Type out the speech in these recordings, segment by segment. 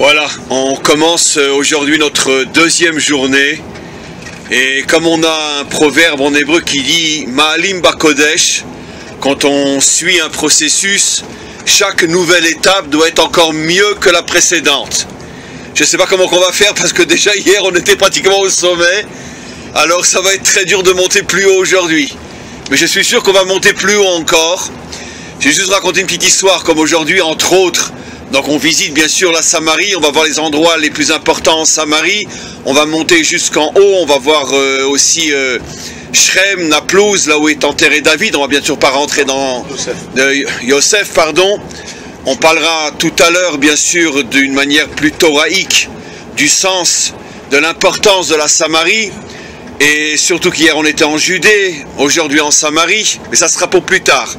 Voilà, on commence aujourd'hui notre deuxième journée. Et comme on a un proverbe en hébreu qui dit « Ma'alim Bakodesh », quand on suit un processus, chaque nouvelle étape doit être encore mieux que la précédente. Je ne sais pas comment on va faire parce que déjà hier on était pratiquement au sommet. Alors ça va être très dur de monter plus haut aujourd'hui. Mais je suis sûr qu'on va monter plus haut encore. J'ai juste raconté une petite histoire comme aujourd'hui entre autres. Donc on visite bien sûr la Samarie, on va voir les endroits les plus importants en Samarie. On va monter jusqu'en haut, on va voir aussi Shrem, Naplouse, là où est enterré David. On va bien sûr pas rentrer dans Yosef, pardon. On parlera tout à l'heure bien sûr d'une manière plus thoraïque du sens, de l'importance de la Samarie. Et surtout qu'hier on était en Judée, aujourd'hui en Samarie, mais ça sera pour plus tard.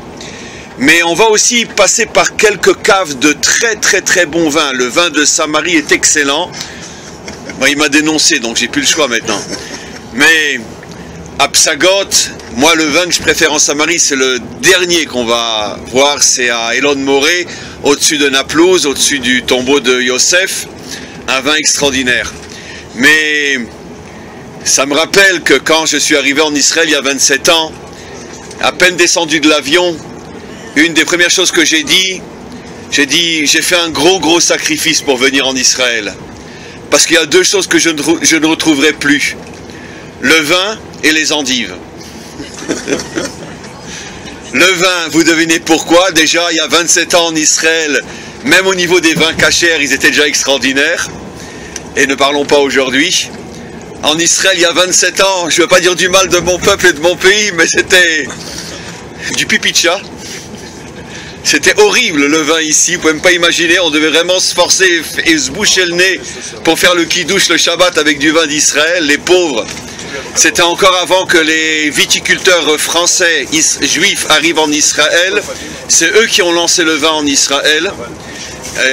Mais on va aussi passer par quelques caves de très bon vin. Le vin de Samarie est excellent. Bon, il m'a dénoncé, donc j'ai plus le choix maintenant. Mais à Psagot, moi le vin que je préfère en Samarie, c'est le dernier qu'on va voir. C'est à Elon Moré, au-dessus de Naplouse, au-dessus du tombeau de Yosef. Un vin extraordinaire. Mais ça me rappelle que quand je suis arrivé en Israël il y a 27 ans, à peine descendu de l'avion, une des premières choses que j'ai dit, j'ai fait un gros sacrifice pour venir en Israël. Parce qu'il y a deux choses que je ne retrouverai plus. Le vin et les endives. Le vin, vous devinez pourquoi? Déjà, il y a 27 ans en Israël, même au niveau des vins cachers, ils étaient déjà extraordinaires. Et ne parlons pas aujourd'hui. En Israël, il y a 27 ans, je ne veux pas dire du mal de mon peuple et de mon pays, mais c'était du pipi de chat. C'était horrible le vin ici, vous pouvez même pas imaginer, on devait vraiment se forcer et se boucher le nez pour faire le kidouche le Shabbat avec du vin d'Israël, les pauvres. C'était encore avant que les viticulteurs français, juifs arrivent en Israël, c'est eux qui ont lancé le vin en Israël.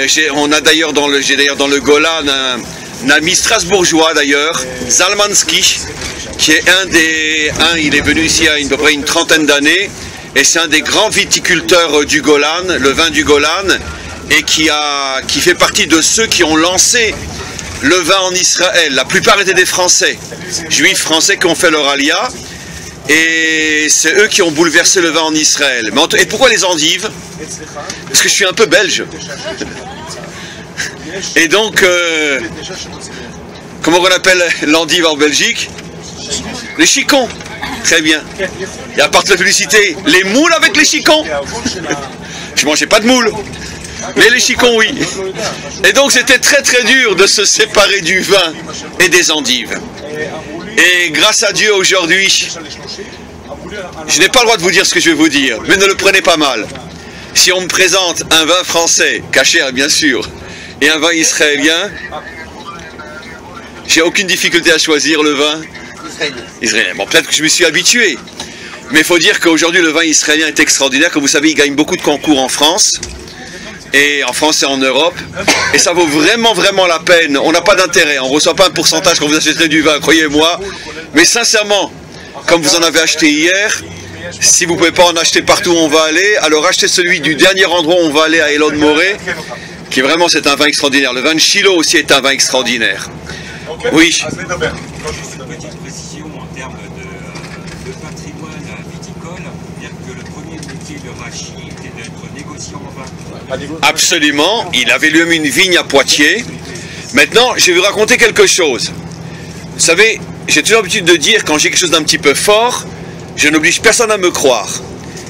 J'ai d'ailleurs dans le Golan un ami strasbourgeois d'ailleurs, Zalmanski, qui est il est venu ici il y a à peu près une trentaine d'années. Et c'est un des grands viticulteurs du Golan, le vin du Golan, et qui fait partie de ceux qui ont lancé le vin en Israël. La plupart étaient des Français, juifs français qui ont fait leur alia, et c'est eux qui ont bouleversé le vin en Israël. Et pourquoi les endives? Parce que je suis un peu belge. Et donc, comment on appelle l'endive en Belgique? Les chicons. Très bien. Et à part de la publicité, les moules avec les chicons. Je mangeais pas de moules, mais les chicons oui. Et donc c'était très dur de se séparer du vin et des endives. Et grâce à Dieu aujourd'hui, je n'ai pas le droit de vous dire ce que je vais vous dire, mais ne le prenez pas mal. Si on me présente un vin français, cachère bien sûr, et un vin israélien, j'ai aucune difficulté à choisir le vin israélien. Bon, peut-être que je me suis habitué, mais il faut dire qu'aujourd'hui le vin israélien est extraordinaire. Comme vous savez, il gagne beaucoup de concours en France, et en Europe, et ça vaut vraiment la peine. On n'a pas d'intérêt, on ne reçoit pas un pourcentage quand vous achèterez du vin, croyez-moi, mais sincèrement, comme vous en avez acheté hier, si vous ne pouvez pas en acheter partout où on va aller, alors achetez celui du dernier endroit où on va aller à Elon Moré, qui vraiment c'est un vin extraordinaire. Le vin de Shiloh aussi est un vin extraordinaire. Oui. Absolument, il avait lui-même une vigne à Poitiers. Maintenant, je vais vous raconter quelque chose. Vous savez, j'ai toujours l'habitude de dire, quand j'ai quelque chose d'un petit peu fort, je n'oblige personne à me croire.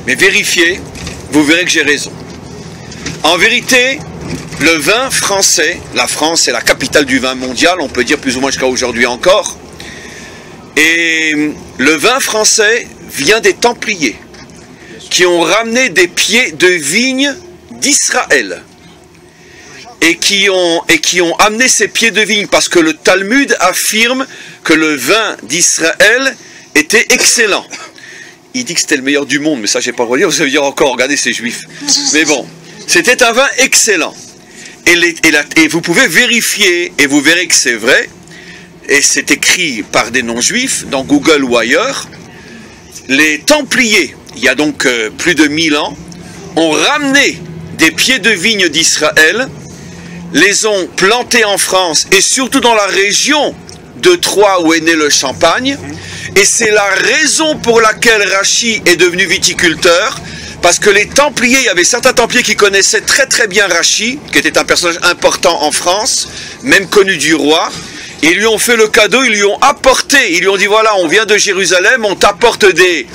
Mais vérifiez, vous verrez que j'ai raison. En vérité, le vin français, la France est la capitale du vin mondial, on peut dire plus ou moins jusqu'à aujourd'hui encore. Et le vin français vient des Templiers, qui ont ramené des pieds de vigne d'Israël et qui ont amené ces pieds de vigne parce que le Talmud affirme que le vin d'Israël était excellent. Il dit que c'était le meilleur du monde, mais ça j'ai pas le droit de dire, vous allez dire encore, regardez ces juifs. Mais bon, c'était un vin excellent. Et vous pouvez vérifier et vous verrez que c'est vrai, et c'est écrit par des non-juifs dans Google ou ailleurs. Les Templiers, il y a donc plus de 1000 ans, ont ramené des pieds de vigne d'Israël les ont plantés en France et surtout dans la région de Troyes où est né le champagne. Et c'est la raison pour laquelle Rachi est devenu viticulteur, parce que les Templiers, il y avait certains Templiers qui connaissaient très très bien Rachi, qui était un personnage important en France, même connu du roi. Ils lui ont fait le cadeau, ils lui ont apporté, ils lui ont dit voilà, on vient de Jérusalem, on t'apporte des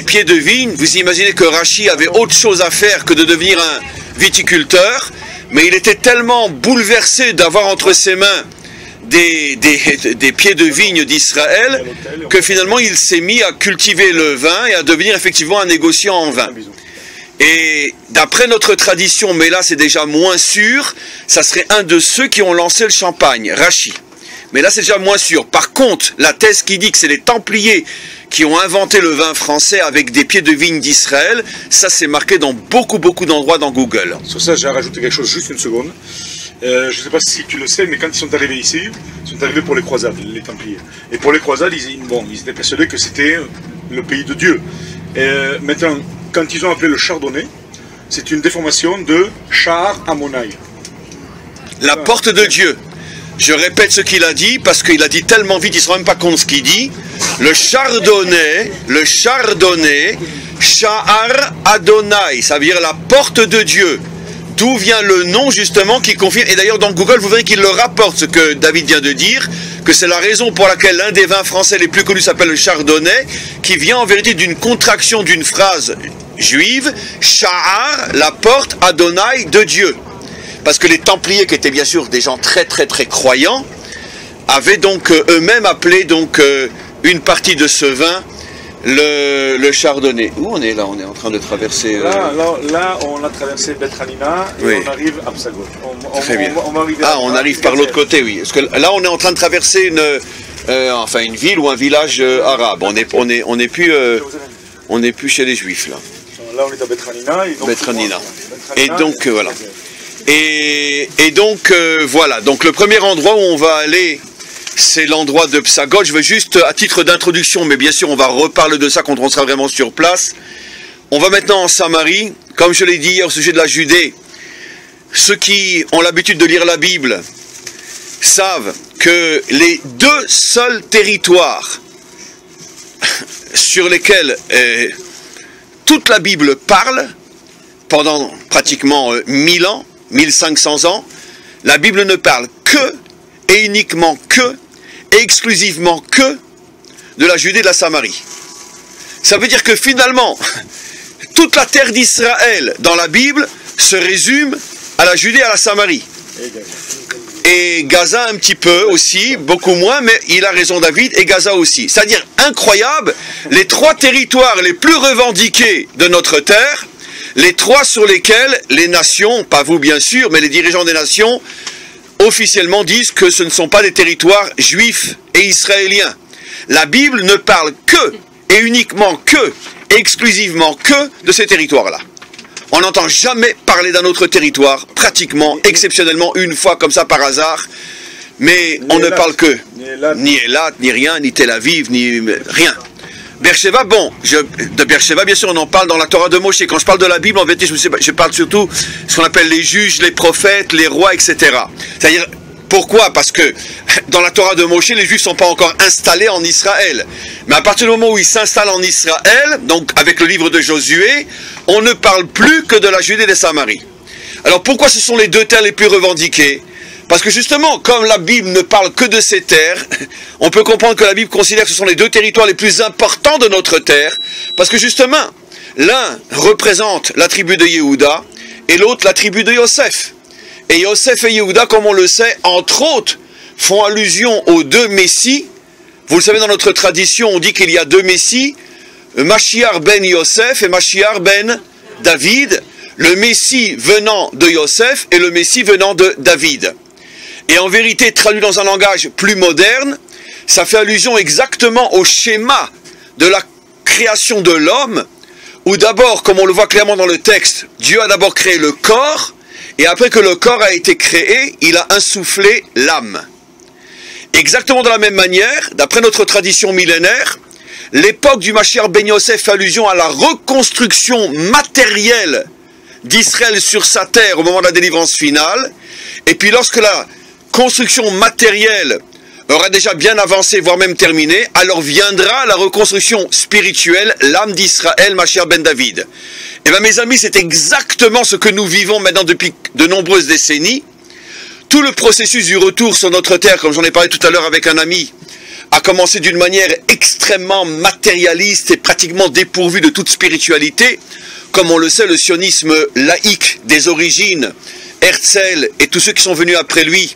pieds de vigne. Vous imaginez que Rachi avait autre chose à faire que de devenir un viticulteur, mais il était tellement bouleversé d'avoir entre ses mains des pieds de vigne d'Israël que finalement il s'est mis à cultiver le vin et à devenir effectivement un négociant en vin. Et d'après notre tradition, mais là c'est déjà moins sûr, ça serait un de ceux qui ont lancé le champagne, Rachi. Mais là c'est déjà moins sûr. Par contre, la thèse qui dit que c'est les Templiers qui ont inventé le vin français avec des pieds de vigne d'Israël, ça c'est marqué dans beaucoup d'endroits dans Google. Sur ça j'ai rajouté quelque chose, juste une seconde. Je ne sais pas si tu le sais, mais quand ils sont arrivés ici, ils sont arrivés pour les croisades, les Templiers. Et pour les croisades, ils étaient persuadés que c'était le pays de Dieu. Maintenant, quand ils ont appelé le chardonnay, c'est une déformation de Sha'ar Hamonai. La porte de Dieu. Je répète ce qu'il a dit, parce qu'il a dit tellement vite, il ne se rend même pas compte ce qu'il dit. Le chardonnay, Sha'ar Adonai, ça veut dire la porte de Dieu. D'où vient le nom justement qui confirme, et d'ailleurs dans Google vous verrez qu'il le rapporte ce que David vient de dire, que c'est la raison pour laquelle l'un des vins français les plus connus s'appelle le chardonnay, qui vient en vérité d'une contraction d'une phrase juive, Sha'ar, la porte, Adonai, de Dieu. Parce que les Templiers, qui étaient bien sûr des gens très croyants, avaient donc eux-mêmes appelé donc une partie de ce vin le chardonnay. Où on est là? On est en train de traverser... Là, on a traversé Bet Hanina et oui. On arrive à Psagot. Très bien. On arrive par l'autre côté, oui. Parce que là, on est en train de traverser une ville ou un village arabe. On n'est plus chez les Juifs, là. Là, on est à Bet Hanina. Bet Hanina. Et donc, voilà. Et donc, voilà. Donc, le premier endroit où on va aller... c'est l'endroit de Psagot. Je veux juste, à titre d'introduction, mais bien sûr on va reparler de ça quand on sera vraiment sur place. On va maintenant en Samarie. Comme je l'ai dit hier au sujet de la Judée, ceux qui ont l'habitude de lire la Bible savent que les deux seuls territoires sur lesquels toute la Bible parle, pendant pratiquement 1000 ans, 1500 ans, la Bible ne parle que et uniquement que et exclusivement que de la Judée et de la Samarie. Ça veut dire que finalement, toute la terre d'Israël dans la Bible se résume à la Judée et à la Samarie. Et Gaza un petit peu aussi, beaucoup moins, mais il a raison David, et Gaza aussi. C'est-à-dire incroyable, les trois territoires les plus revendiqués de notre terre, les trois sur lesquels les nations, pas vous bien sûr, mais les dirigeants des nations, officiellement disent que ce ne sont pas des territoires juifs et israéliens. La Bible ne parle que et uniquement que, exclusivement que de ces territoires-là. On n'entend jamais parler d'un autre territoire, pratiquement, exceptionnellement, une fois comme ça par hasard, mais on ne parle que, ni Eilat, ni rien, ni Tel Aviv, ni rien. Beersheba, bon, de Beersheba, bien sûr, on en parle dans la Torah de Moshe. Quand je parle de la Bible, en vérité, je parle surtout de ce qu'on appelle les juges, les prophètes, les rois, etc. C'est-à-dire, pourquoi? Parce que dans la Torah de Moshe, les Juifs ne sont pas encore installés en Israël. Mais à partir du moment où ils s'installent en Israël, donc avec le livre de Josué, on ne parle plus que de la Judée et de Samarie. Alors pourquoi ce sont les deux terres les plus revendiquées? Parce que justement, comme la Bible ne parle que de ces terres, on peut comprendre que la Bible considère que ce sont les deux territoires les plus importants de notre terre, parce que justement, l'un représente la tribu de Yehuda, et l'autre la tribu de Yosef. Et Yosef et Yehuda, comme on le sait, entre autres, font allusion aux deux Messies. Vous le savez, dans notre tradition, on dit qu'il y a deux Messies, Mashiach ben Yosef et Mashiach ben David, le Messie venant de Yosef et le Messie venant de David. Et en vérité, traduit dans un langage plus moderne, ça fait allusion exactement au schéma de la création de l'homme, où d'abord, comme on le voit clairement dans le texte, Dieu a d'abord créé le corps, et après que le corps a été créé, il a insufflé l'âme. Exactement de la même manière, d'après notre tradition millénaire, l'époque du Mashiach ben Yosef fait allusion à la reconstruction matérielle d'Israël sur sa terre au moment de la délivrance finale. Et puis lorsque la construction matérielle aura déjà bien avancé, voire même terminé, alors viendra la reconstruction spirituelle, l'âme d'Israël, Mashiach ben David. Et bien mes amis, c'est exactement ce que nous vivons maintenant depuis de nombreuses décennies. Tout le processus du retour sur notre terre, comme j'en ai parlé tout à l'heure avec un ami, a commencé d'une manière extrêmement matérialiste et pratiquement dépourvue de toute spiritualité. Comme on le sait, le sionisme laïque des origines, Herzl et tous ceux qui sont venus après lui,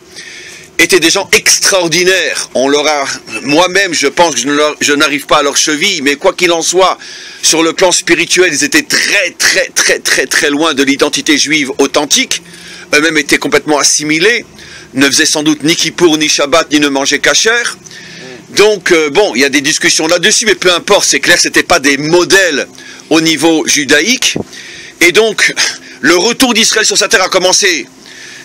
étaient des gens extraordinaires. On leur a, moi-même, je pense que je n'arrive pas à leur cheville, mais quoi qu'il en soit, sur le plan spirituel, ils étaient très loin de l'identité juive authentique. Eux-mêmes étaient complètement assimilés, ne faisaient sans doute ni Kippour, ni Shabbat, ni ne mangeaient kasher. Donc, bon, il y a des discussions là-dessus, mais peu importe, c'est clair que ce n'étaient pas des modèles au niveau judaïque. Et donc, le retour d'Israël sur sa terre a commencé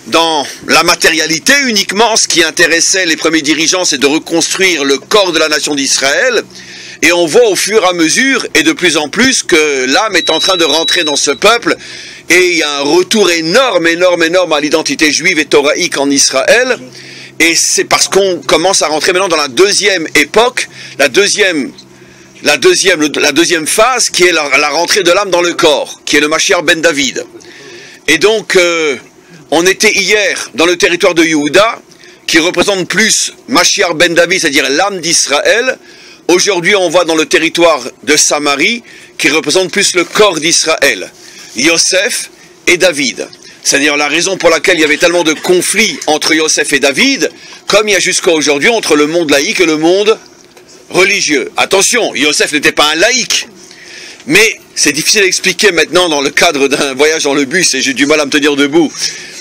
dans la matérialité uniquement. Ce qui intéressait les premiers dirigeants, c'est de reconstruire le corps de la nation d'Israël. Et on voit au fur et à mesure, et de plus en plus, que l'âme est en train de rentrer dans ce peuple. Et il y a un retour énorme à l'identité juive et thoraïque en Israël. Et c'est parce qu'on commence à rentrer maintenant dans la deuxième époque, la deuxième phase, qui est la rentrée de l'âme dans le corps, qui est le Mashiach ben David. Et donc, on était hier dans le territoire de Yehuda, qui représente plus Mashiach ben David, c'est-à-dire l'âme d'Israël. Aujourd'hui, on va dans le territoire de Samarie, qui représente plus le corps d'Israël, Yosef et David. C'est-à-dire la raison pour laquelle il y avait tellement de conflits entre Yosef et David, comme il y a jusqu'à aujourd'hui entre le monde laïque et le monde religieux. Attention, Yosef n'était pas un laïc, mais c'est difficile à expliquer maintenant dans le cadre d'un voyage dans le bus, et j'ai du mal à me tenir debout,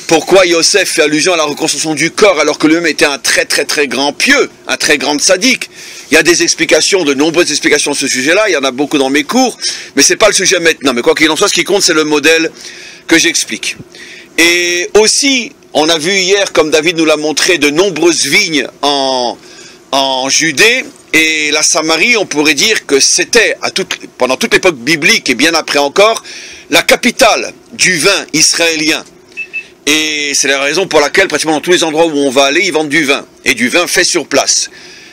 pourquoi Yosef fait allusion à la reconstruction du corps alors que lui-même était un très grand pieux, un très grand sadique. Il y a des explications, de nombreuses explications sur ce sujet-là, il y en a beaucoup dans mes cours, mais c'est pas le sujet maintenant. Mais quoi qu'il en soit, ce qui compte, c'est le modèle que j'explique. Et aussi, on a vu hier, comme David nous l'a montré, de nombreuses vignes en Judée, et la Samarie, on pourrait dire que c'était, pendant toute l'époque biblique et bien après encore, la capitale du vin israélien. Et c'est la raison pour laquelle, pratiquement dans tous les endroits où on va aller, ils vendent du vin, et du vin fait sur place.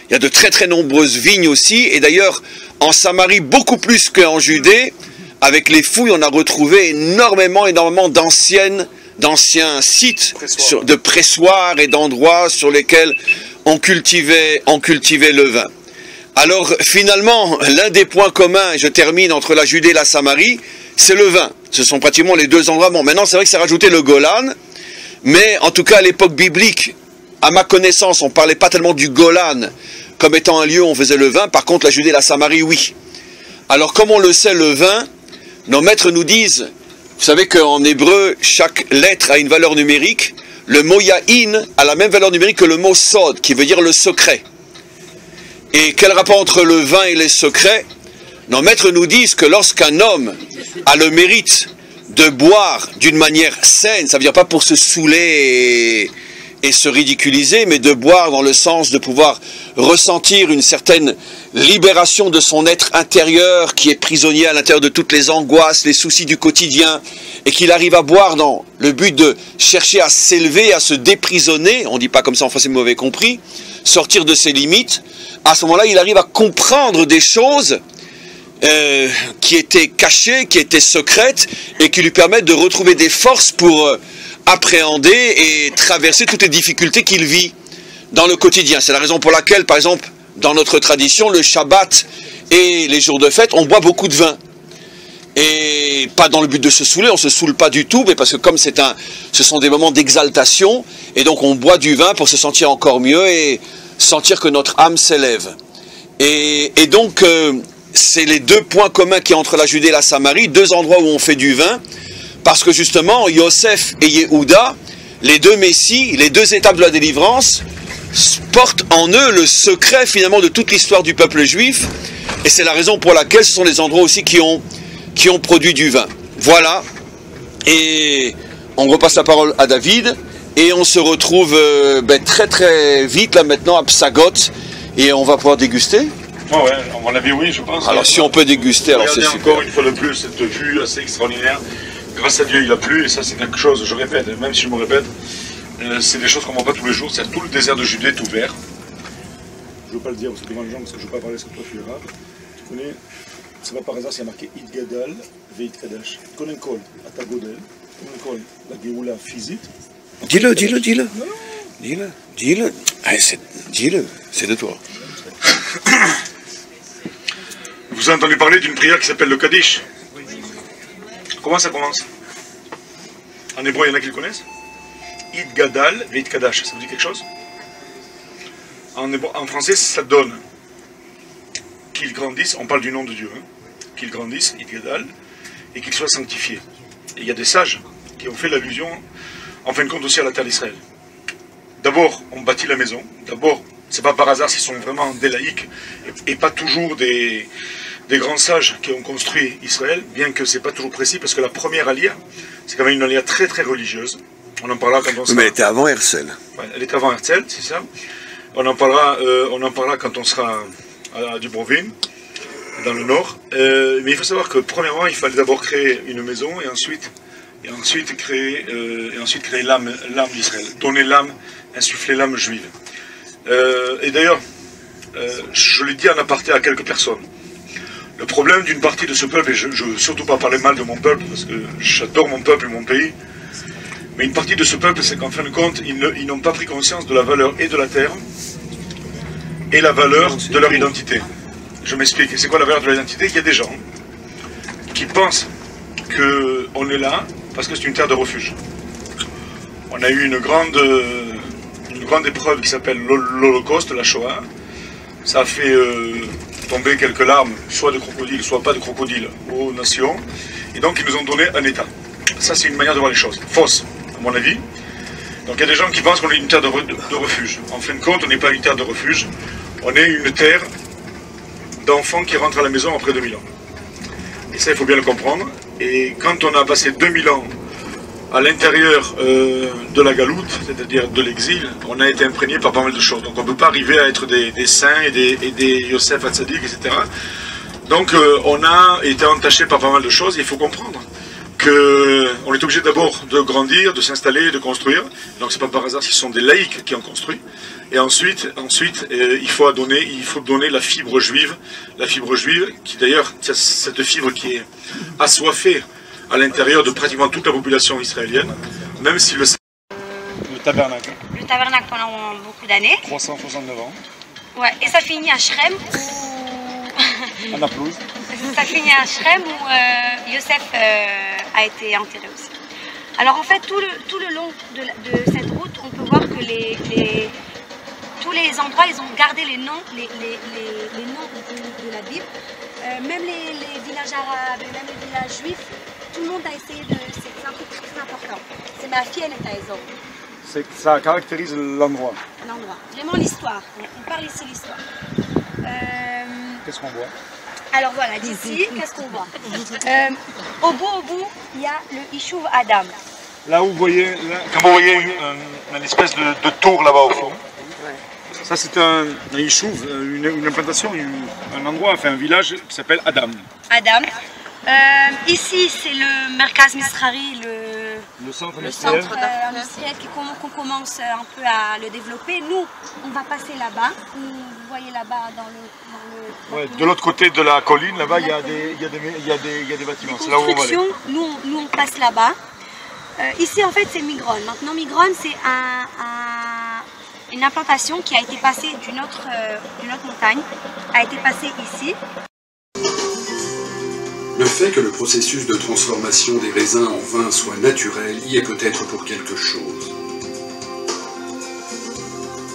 Il y a de très nombreuses vignes aussi, et d'ailleurs, en Samarie, beaucoup plus qu'en Judée, avec les fouilles, on a retrouvé énormément d'anciens sites de pressoirs et d'endroits sur lesquels on cultivait le vin. Alors finalement, l'un des points communs, et je termine, entre la Judée et la Samarie, c'est le vin. Ce sont pratiquement les deux endroits. Bon, maintenant c'est vrai que c'est rajouté le Golan, mais en tout cas à l'époque biblique, à ma connaissance, on ne parlait pas tellement du Golan comme étant un lieu où on faisait le vin. Par contre, la Judée et la Samarie, oui. Alors comme on le sait, le vin, nos maîtres nous disent, vous savez qu'en hébreu, chaque lettre a une valeur numérique. Le mot Yahin a la même valeur numérique que le mot Sod, qui veut dire le secret. Et quel rapport entre le vin et les secrets? Nos maîtres nous disent que lorsqu'un homme a le mérite de boire d'une manière saine, ça ne veut dire pas pour se saouler et se ridiculiser, mais de boire dans le sens de pouvoir ressentir une certaine libération de son être intérieur qui est prisonnier à l'intérieur de toutes les angoisses, les soucis du quotidien, et qu'il arrive à boire dans le but de chercher à s'élever, à se déprisonner, on ne dit pas comme ça en français mauvais compris, sortir de ses limites. À ce moment-là, il arrive à comprendre des choses qui étaient cachées, qui étaient secrètes, et qui lui permettent de retrouver des forces pour appréhender et traverser toutes les difficultés qu'il vit dans le quotidien. C'est la raison pour laquelle, par exemple, dans notre tradition, le Shabbat et les jours de fête, on boit beaucoup de vin. Et pas dans le but de se saouler, on ne se saoule pas du tout, mais parce que comme ce sont des moments d'exaltation, et donc on boit du vin pour se sentir encore mieux et sentir que notre âme s'élève. Et donc, c'est les deux points communs qui entre la Judée et la Samarie, deux endroits où on fait du vin, parce que justement, Yosef et Yehuda, les deux messies, les deux étapes de la délivrance, portent en eux le secret finalement de toute l'histoire du peuple juif, et c'est la raison pour laquelle ce sont les endroits aussi qui ont produit du vin. Voilà, et on repasse la parole à David, et on se retrouve très vite là maintenant à Psagot, et on va pouvoir déguster. Ouais, à mon avis oui, je pense. Alors si on peut déguster, alors c'est super. Encore une fois de plus cette vue assez extraordinaire grâce à Dieu, il a plu, et ça c'est quelque chose, je répète, même si je me répète, c'est des choses qu'on ne voit pas tous les jours, c'est tout le désert de Judée est ouvert. Je ne veux pas le dire devant les gens parce que je ne veux pas parler sur toi, je suis arabe. Tu connais, c'est pas par hasard, c'est marqué Id Gadal, Veit Kadash. Konen Kol, Atagodel, Konen Kol, la Géoula physique. Dis-le. Dis-le. Dis-le, c'est de toi. Vous avez entendu parler d'une prière qui s'appelle le Kaddish? Comment ça commence? En hébreu, il y en a qui le connaissent? Id Gadal, Veit Kadash, ça vous dit quelque chose? En français, ça donne qu'ils grandissent, on parle du nom de Dieu, hein, qu'ils grandissent, Id Gadal, et qu'ils soient sanctifiés. Et il y a des sages qui ont fait l'allusion, en fin de compte aussi à la terre d'Israël. D'abord, on bâtit la maison. D'abord, c'est pas par hasard s'ils sont vraiment des laïcs et pas toujours des grands sages qui ont construit Israël, bien que c'est pas toujours précis, parce que la première alia, c'est quand même une alia très très religieuse. On en parlera quand on sera... Mais elle était avant Herzl. Ouais, elle était avant Herzl, c'est ça. On en parlera quand on sera à Dubrovin, dans le nord. Mais il faut savoir que premièrement, il fallait d'abord créer une maison et ensuite créer l'âme d'Israël, donner l'âme, insuffler l'âme juive. Et d'ailleurs, je l'ai dit en aparté à quelques personnes. Le problème d'une partie de ce peuple, et je ne veux surtout pas parler mal de mon peuple, parce que j'adore mon peuple et mon pays, mais une partie de ce peuple, c'est qu'en fin de compte, ils n'ont pas pris conscience de la valeur et de la terre, et la valeur de leur identité. Je m'explique. Et c'est quoi la valeur de leur identité? Il y a des gens qui pensent qu'on est là parce que c'est une terre de refuge. On a eu une grande épreuve qui s'appelle l'Holocauste, la Shoah. Ça a fait tomber quelques larmes, soit de crocodile, soit pas de crocodile, aux nations. Et donc ils nous ont donné un État. Ça, c'est une manière de voir les choses. Fausse, à mon avis. Donc il y a des gens qui pensent qu'on est une terre de refuge. En fin de compte, on n'est pas une terre de refuge. On est une terre d'enfants qui rentrent à la maison après 2000 ans. Et ça, il faut bien le comprendre. Et quand on a passé 2000 ans à l'intérieur de la galoute, c'est-à-dire de l'exil, on a été imprégné par pas mal de choses. Donc on ne peut pas arriver à être des saints et des Yosef Hatzadik, etc. Donc on a été entaché par pas mal de choses. Et il faut comprendre qu'on est obligé d'abord de grandir, de s'installer, de construire. Donc c'est pas par hasard, ce sont des laïcs qui ont construit. Et ensuite il faut donner la fibre juive qui d'ailleurs, cette fibre qui est assoiffée à l'intérieur de pratiquement toute la population israélienne, même si le tabernacle. Le tabernacle pendant beaucoup d'années. 369 ans. Ouais, et ça finit à Shrem En Naplouse. Ça finit à Shrem où Yosef a été enterré aussi. Alors en fait, tout le long de cette route, on peut voir que tous les endroits, ils ont gardé les noms, les noms de la Bible. Même les villages arabes, même les villages juifs, tout le monde a essayé de... C'est un truc très, très important. C'est ma fille, elle est à Ezor. Ça caractérise l'endroit. L'endroit. Vraiment l'histoire. On parle ici l'histoire. Qu'est-ce qu'on voit? Alors voilà, d'ici, qu'est-ce qu'on voit? Au bout, il y a le Ishuv Adam. Là où vous voyez, quand vous voyez une espèce de tour là-bas au fond, ça c'est un Ishuv, une implantation, un endroit, enfin un village qui s'appelle Adam. Adam. Ici c'est le Merkaz Misrari, le centre industriel qu'on commence un peu à le développer. Nous, on va passer là-bas. Vous voyez là-bas dans le de l'autre côté de la colline, là-bas, il y a des bâtiments. C'est là où on va aller. Nous, on passe là-bas. Ici, en fait, c'est Migron. Maintenant, Migron, c'est une implantation qui a été passée d'une autre montagne, a été passée ici. Le fait que le processus de transformation des raisins en vin soit naturel y est peut-être pour quelque chose.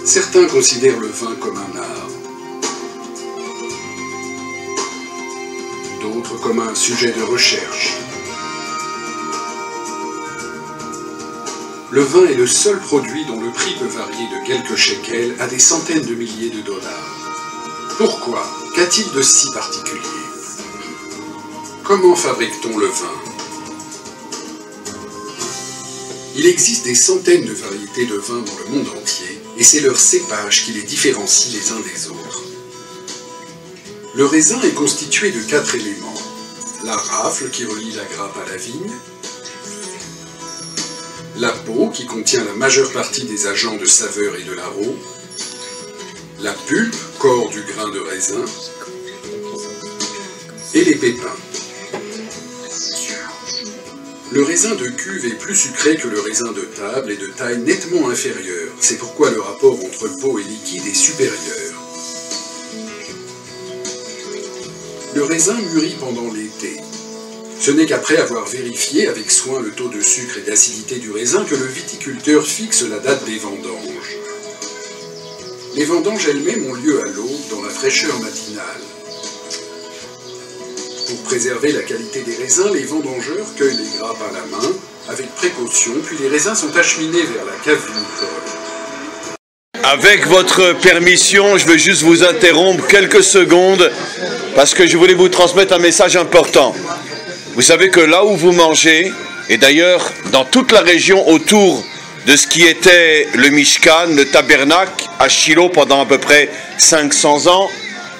Certains considèrent le vin comme un art, d'autres comme un sujet de recherche. Le vin est le seul produit dont le prix peut varier de quelques shekels à des centaines de milliers de dollars. Pourquoi? Qu'a-t-il de si particulier? Comment fabrique-t-on le vin? Il existe des centaines de variétés de vins dans le monde entier, et c'est leur cépage qui les différencie les uns des autres. Le raisin est constitué de 4 éléments. La rafle qui relie la grappe à la vigne, la peau qui contient la majeure partie des agents de saveur et de l'arôme, la pulpe, corps du grain de raisin, et les pépins. Le raisin de cuve est plus sucré que le raisin de table et de taille nettement inférieure. C'est pourquoi le rapport entre peau et liquide est supérieur. Le raisin mûrit pendant l'été. Ce n'est qu'après avoir vérifié avec soin le taux de sucre et d'acidité du raisin que le viticulteur fixe la date des vendanges. Les vendanges elles-mêmes ont lieu à l'aube dans la fraîcheur matinale. Pour préserver la qualité des raisins, les vendangeurs cueillent les grappes à la main, avec précaution, puis les raisins sont acheminés vers la cave vinicole. Avec votre permission, je veux juste vous interrompre quelques secondes parce que je voulais vous transmettre un message important. Vous savez que là où vous mangez, et d'ailleurs dans toute la région autour de ce qui était le Mishkan, le tabernacle, à Shiloh pendant à peu près 500 ans,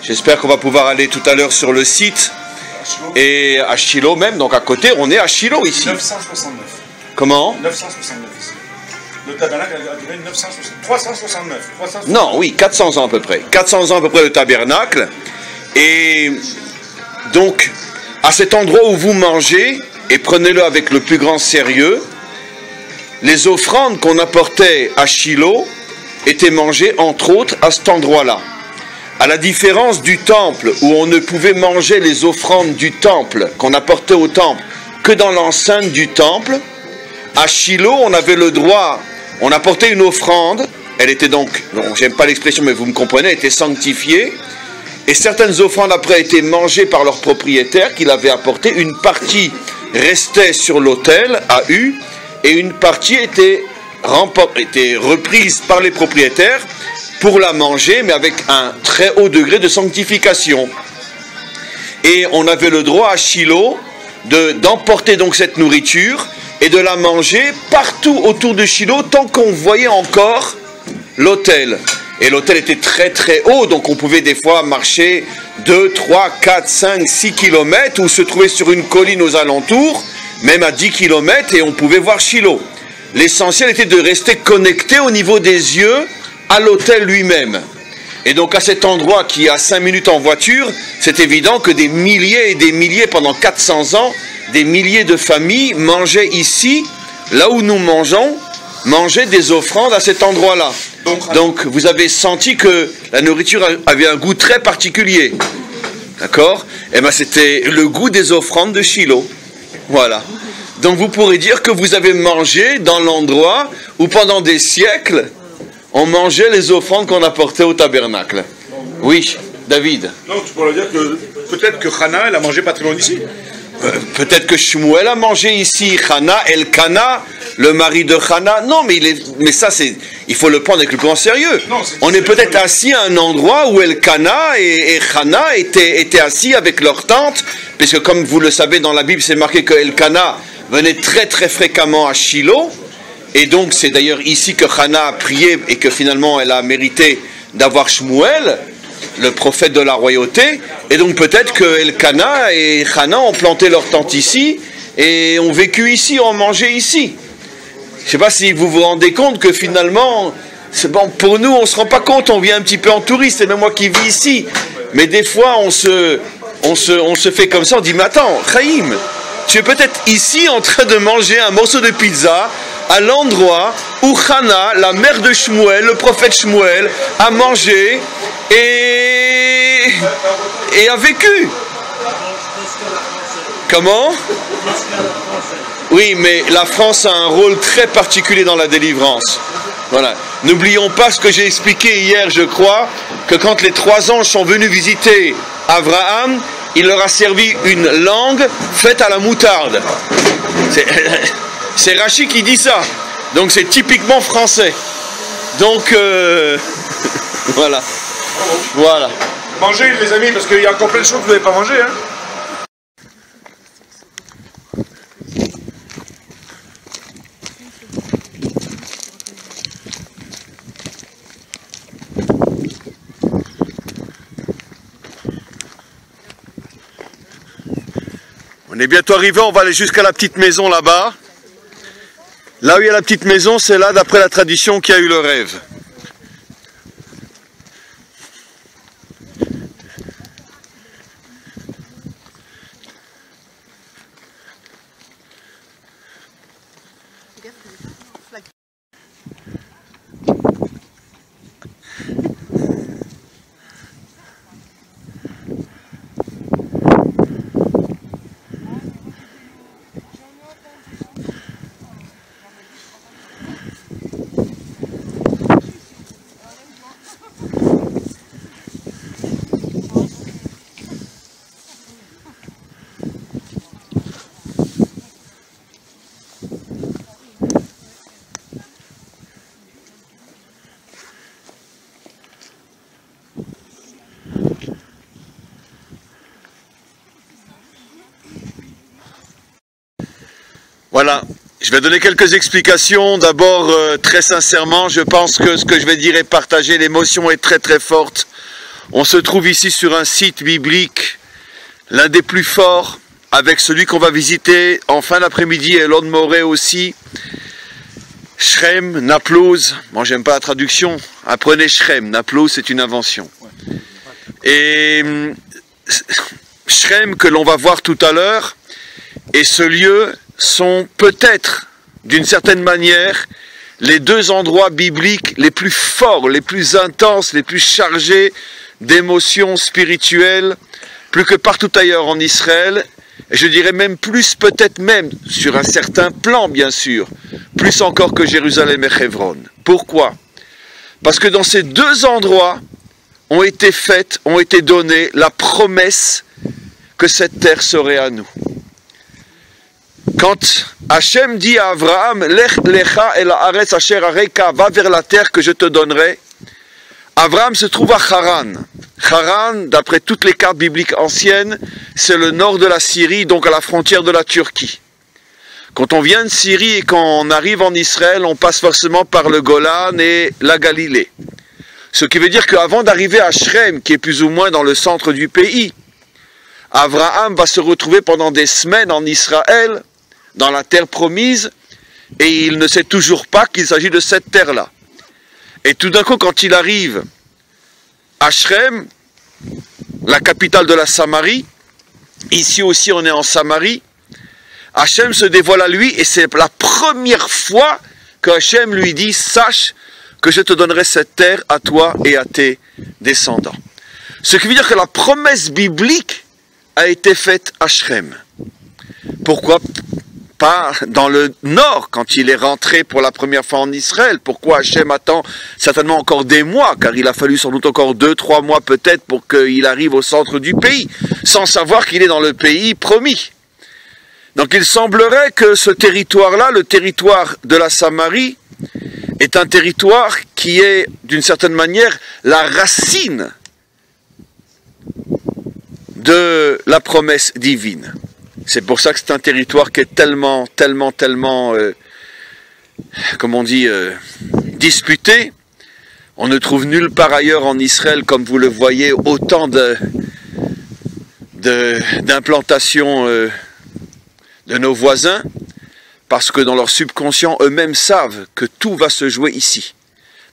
j'espère qu'on va pouvoir aller tout à l'heure sur le site, et à Shiloh même, donc à côté, on est à Shiloh ici. 969. Comment? 969 ici. Le tabernacle a duré 369. Non, oui, 400 ans à peu près. 400 ans à peu près le tabernacle. Et donc, à cet endroit où vous mangez, et prenez-le avec le plus grand sérieux, les offrandes qu'on apportait à Shiloh étaient mangées entre autres à cet endroit-là. À la différence du temple, où on ne pouvait manger les offrandes du temple, qu'on apportait au temple, que dans l'enceinte du temple, à Shiloh, on avait le droit, on apportait une offrande, elle était donc, bon, j'aime pas l'expression, mais vous me comprenez, elle était sanctifiée, et certaines offrandes après étaient mangées par leur propriétaire, qui l'avait apporté, une partie restait sur l'autel, à U, et une partie était reprise par les propriétaires, pour la manger, mais avec un très haut degré de sanctification. Et on avait le droit à Shiloh d'emporter donc cette nourriture et de la manger partout autour de Shiloh tant qu'on voyait encore l'autel. Et l'autel était très très haut, donc on pouvait des fois marcher 2, 3, 4, 5, 6 kilomètres ou se trouver sur une colline aux alentours, même à 10 kilomètres, et on pouvait voir Shiloh. L'essentiel était de rester connecté au niveau des yeux à l'autel lui-même. Et donc à cet endroit qui est à 5 minutes en voiture, c'est évident que des milliers et des milliers, pendant 400 ans, des milliers de familles mangeaient ici, là où nous mangeons, mangeaient des offrandes à cet endroit-là. Donc vous avez senti que la nourriture avait un goût très particulier. D'accord? Et bien c'était le goût des offrandes de Shiloh. Voilà. Donc vous pourrez dire que vous avez mangé dans l'endroit où pendant des siècles, on mangeait les offrandes qu'on apportait au tabernacle. Oui, David. Non, tu pourrais dire que peut-être que Hana, elle a mangé pas très loin d'ici. Peut-être que Shmuel a mangé ici. Hana, Elkana, le mari de Hana. Non, mais ça, il faut le prendre avec le plus grand sérieux. Non, on est peut-être assis à un endroit où Elkana et Hana étaient assis avec leur tante, puisque comme vous le savez, dans la Bible, c'est marqué que Elkana venait très très fréquemment à Shiloh. Et donc c'est d'ailleurs ici que Hana a prié et que finalement elle a mérité d'avoir Shmuel, le prophète de la royauté. Et donc peut-être que Elkana et Hana ont planté leur tente ici et ont vécu ici, ont mangé ici. Je ne sais pas si vous vous rendez compte que finalement, c'est bon, pour nous on ne se rend pas compte, on vient un petit peu en touriste, c'est même moi qui vis ici. Mais des fois on se fait comme ça, on dit mais attends, Chaim, tu es peut-être ici en train de manger un morceau de pizza à l'endroit où Hana, la mère de Shmuel, le prophète Shmuel, a mangé et a vécu. Comment? Oui, mais la France a un rôle très particulier dans la délivrance. Voilà. N'oublions pas ce que j'ai expliqué hier, je crois, que quand les 3 anges sont venus visiter Abraham, il leur a servi une langue faite à la moutarde. C'est Rachid qui dit ça. Donc c'est typiquement français. Donc voilà. Voilà. Mangez les amis, parce qu'il y a encore plein de choses que vous n'avez pas mangé. Hein. On est bientôt arrivé, on va aller jusqu'à la petite maison là-bas. Là où il y a la petite maison, c'est là, d'après la tradition, qu'il y a eu le rêve. Voilà, je vais donner quelques explications. D'abord, très sincèrement, je pense que ce que je vais dire est partagé, l'émotion est très très forte. On se trouve ici sur un site biblique, l'un des plus forts, avec celui qu'on va visiter en fin d'après-midi, et Elon Moré aussi. Shrem, Naplouse, moi j'aime pas la traduction, apprenez Shrem, Naplouse c'est une invention. Et Shrem que l'on va voir tout à l'heure, et ce lieu sont peut-être, d'une certaine manière, les deux endroits bibliques les plus forts, les plus intenses, les plus chargés d'émotions spirituelles, plus que partout ailleurs en Israël, et je dirais même plus, peut-être même, sur un certain plan bien sûr, plus encore que Jérusalem et Hebron. Pourquoi? Parce que dans ces deux endroits ont été données la promesse que cette terre serait à nous. Quand Hachem dit à Abraham, Lech lecha el haaretz asher areka, va vers la terre que je te donnerai, Abraham se trouve à Haran. Haran, d'après toutes les cartes bibliques anciennes, c'est le nord de la Syrie, donc à la frontière de la Turquie. Quand on vient de Syrie et qu'on arrive en Israël, on passe forcément par le Golan et la Galilée. Ce qui veut dire qu'avant d'arriver à Shrem, qui est plus ou moins dans le centre du pays, Abraham va se retrouver pendant des semaines en Israël, dans la terre promise, et il ne sait toujours pas qu'il s'agit de cette terre-là. Et tout d'un coup, quand il arrive à Shrem, la capitale de la Samarie, ici aussi on est en Samarie, Hachem se dévoile à lui, et c'est la première fois que Hachem lui dit, sache que je te donnerai cette terre à toi et à tes descendants. Ce qui veut dire que la promesse biblique a été faite à Shrem. Pourquoi pas dans le nord, quand il est rentré pour la première fois en Israël? Pourquoi Hachem attend certainement encore des mois, car il a fallu sans doute encore 2-3 mois peut-être pour qu'il arrive au centre du pays, sans savoir qu'il est dans le pays promis. Donc il semblerait que ce territoire-là, le territoire de la Samarie, est un territoire qui est, d'une certaine manière, la racine de la promesse divine. C'est pour ça que c'est un territoire qui est tellement, comme on dit, disputé. On ne trouve nulle part ailleurs en Israël, comme vous le voyez, autant d'implantations de nos voisins, parce que dans leur subconscient, eux-mêmes savent que tout va se jouer ici.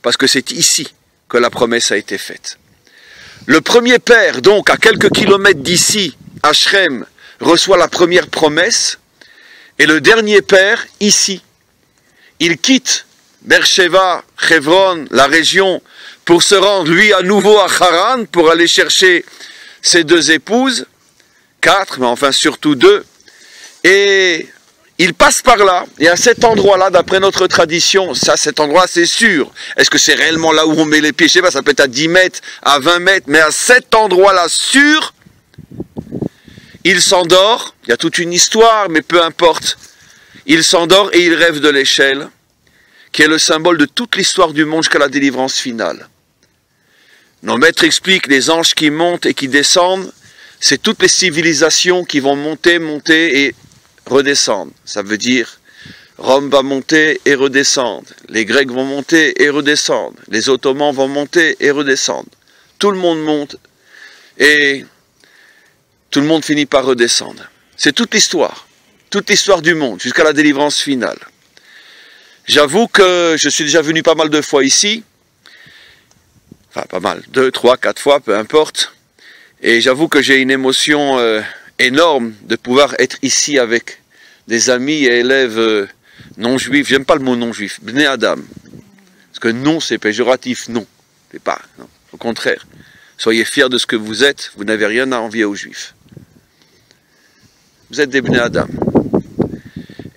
Parce que c'est ici que la promesse a été faite. Le premier père, donc, à quelques kilomètres d'ici, à Shrem, reçoit la première promesse, et le dernier père, ici, il quitte Beersheba, Hebron, la région, pour se rendre, lui, à nouveau à Haran, pour aller chercher ses deux épouses, 4, mais enfin surtout 2, et il passe par là, et à cet endroit-là, d'après notre tradition, cet endroit c'est sûr. Est-ce que c'est réellement là où on met les pieds? Je sais pas, ça peut être à 10 mètres, à 20 mètres, mais à cet endroit-là sûr, il s'endort, il y a toute une histoire, mais peu importe. Il s'endort et il rêve de l'échelle, qui est le symbole de toute l'histoire du monde jusqu'à la délivrance finale. Nos maîtres expliquent les anges qui montent et qui descendent, c'est toutes les civilisations qui vont monter et redescendre. Ça veut dire, Rome va monter et redescendre, les Grecs vont monter et redescendre, les Ottomans vont monter et redescendre. Tout le monde monte et tout le monde finit par redescendre. C'est toute l'histoire du monde, jusqu'à la délivrance finale. J'avoue que je suis déjà venu pas mal de fois ici. Enfin, pas mal, 2, 3, 4 fois, peu importe. Et j'avoue que j'ai une émotion énorme de pouvoir être ici avec des amis et élèves non-juifs. J'aime pas le mot non-juif, Bnei Adam. Parce que non, c'est péjoratif, non. C'est pas, non. Au contraire. Soyez fiers de ce que vous êtes, vous n'avez rien à envier aux juifs. Vous êtes des Bnei Adam.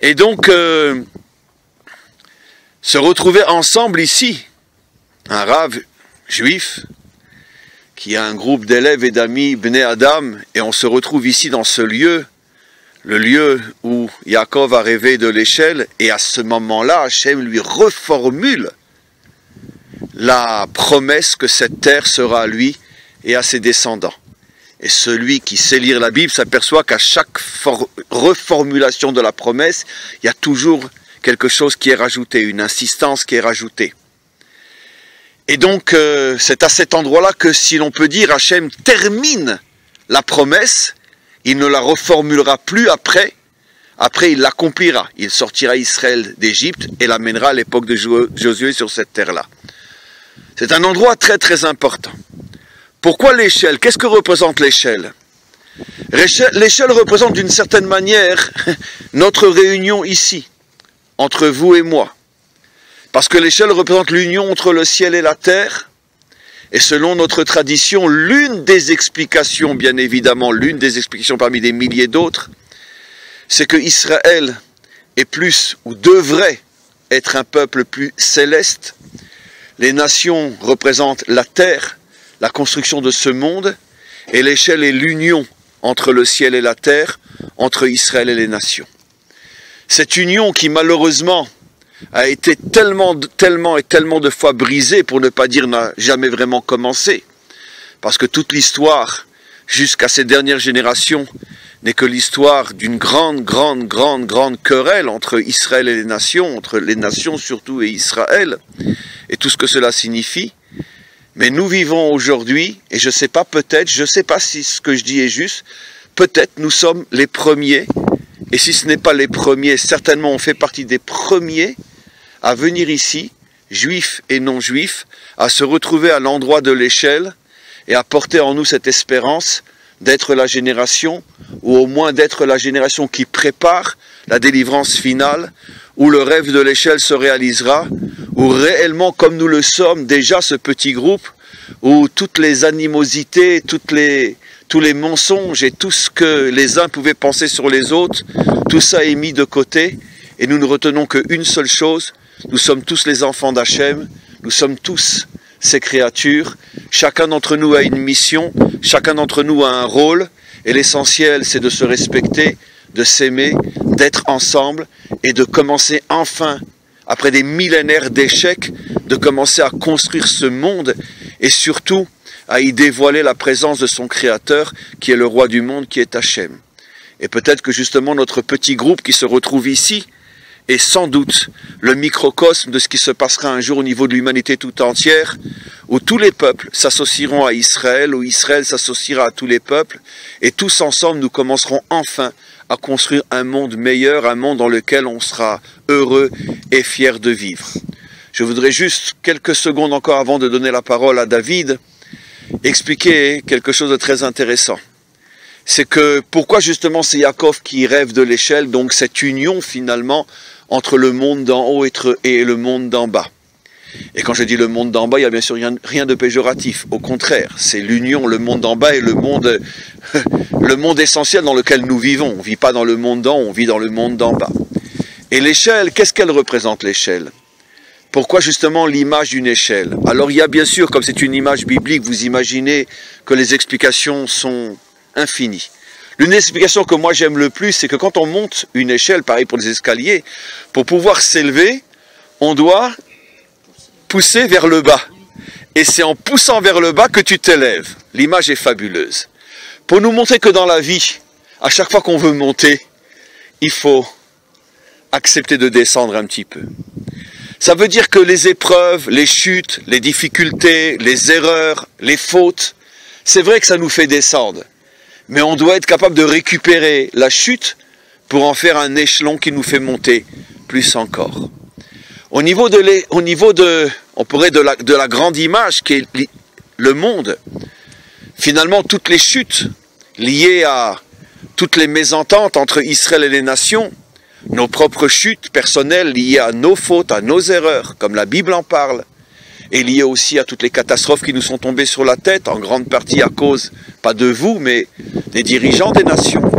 Et donc, se retrouver ensemble ici, un rave juif, qui a un groupe d'élèves et d'amis Bnei Adam, et on se retrouve ici dans ce lieu, le lieu où Yaakov a rêvé de l'échelle, et à ce moment-là, Hachem lui reformule la promesse que cette terre sera à lui et à ses descendants. Et celui qui sait lire la Bible s'aperçoit qu'à chaque reformulation de la promesse, il y a toujours quelque chose qui est rajouté, une insistance qui est rajoutée. Et donc, c'est à cet endroit-là que, si l'on peut dire, Hachem termine la promesse, il ne la reformulera plus après. Après, il l'accomplira. Il sortira Israël d'Égypte et l'amènera à l'époque de Josué sur cette terre-là. C'est un endroit très très important. Pourquoi l'échelle? Qu'est-ce que représente l'échelle? L'échelle représente d'une certaine manière notre réunion ici, entre vous et moi. Parce que l'échelle représente l'union entre le ciel et la terre. Et selon notre tradition, l'une des explications, bien évidemment, l'une des explications parmi des milliers d'autres, c'est que Israël est plus, ou devrait être un peuple plus céleste. Les nations représentent la terre, la construction de ce monde, et l'échelle est l'union entre le ciel et la terre, entre Israël et les nations. Cette union qui malheureusement a été tellement de fois brisée, pour ne pas dire n'a jamais vraiment commencé, parce que toute l'histoire, jusqu'à ces dernières générations, n'est que l'histoire d'une grande querelle entre Israël et les nations, entre les nations surtout et Israël, et tout ce que cela signifie. Mais nous vivons aujourd'hui, et je ne sais pas, peut-être, je ne sais pas si ce que je dis est juste, peut-être nous sommes les premiers, et si ce n'est pas les premiers, certainement on fait partie des premiers à venir ici, juifs et non-juifs, à se retrouver à l'endroit de l'échelle et à porter en nous cette espérance d'être la génération, ou au moins d'être la génération qui prépare la délivrance finale, où le rêve de l'échelle se réalisera, où réellement, comme nous le sommes déjà, ce petit groupe, où toutes les animosités, tous les mensonges et tout ce que les uns pouvaient penser sur les autres, tout ça est mis de côté, et nous ne retenons qu'une seule chose: nous sommes tous les enfants d'Hachem, nous sommes tous ces créatures, chacun d'entre nous a une mission, chacun d'entre nous a un rôle, et l'essentiel c'est de se respecter, de s'aimer, d'être ensemble, et de commencer enfin, après des millénaires d'échecs, de commencer à construire ce monde, et surtout à y dévoiler la présence de son Créateur, qui est le roi du monde, qui est Hachem. Et peut-être que justement notre petit groupe qui se retrouve ici, est sans doute le microcosme de ce qui se passera un jour au niveau de l'humanité tout entière, où tous les peuples s'associeront à Israël, où Israël s'associera à tous les peuples, et tous ensemble nous commencerons enfin à construire un monde meilleur, un monde dans lequel on sera heureux et fier de vivre. Je voudrais juste, quelques secondes encore avant de donner la parole à David, expliquer quelque chose de très intéressant. C'est que pourquoi justement c'est Yaakov qui rêve de l'échelle, donc cette union finalement entre le monde d'en haut et le monde d'en bas. Et quand je dis le monde d'en bas, il n'y a bien sûr rien de péjoratif. Au contraire, c'est l'union, le monde d'en bas et le monde essentiel dans lequel nous vivons. On ne vit pas dans le monde d'en haut, on vit dans le monde d'en bas. Et l'échelle, qu'est-ce qu'elle représente l'échelle? Pourquoi justement l'image d'une échelle? Alors il y a bien sûr, comme c'est une image biblique, vous imaginez que les explications sont infinies. L'une des explications que moi j'aime le plus, c'est que quand on monte une échelle, pareil pour les escaliers, pour pouvoir s'élever, on doit pousser vers le bas. Et c'est en poussant vers le bas que tu t'élèves. L'image est fabuleuse. Pour nous montrer que dans la vie, à chaque fois qu'on veut monter, il faut accepter de descendre un petit peu. Ça veut dire que les épreuves, les chutes, les difficultés, les erreurs, les fautes, c'est vrai que ça nous fait descendre. Mais on doit être capable de récupérer la chute pour en faire un échelon qui nous fait monter plus encore. Au niveau de on pourrait de la grande image qui est le monde, finalement toutes les chutes liées à toutes les mésententes entre Israël et les nations, nos propres chutes personnelles liées à nos fautes, à nos erreurs, comme la Bible en parle, et liées aussi à toutes les catastrophes qui nous sont tombées sur la tête, en grande partie à cause, pas de vous, mais des dirigeants des nations.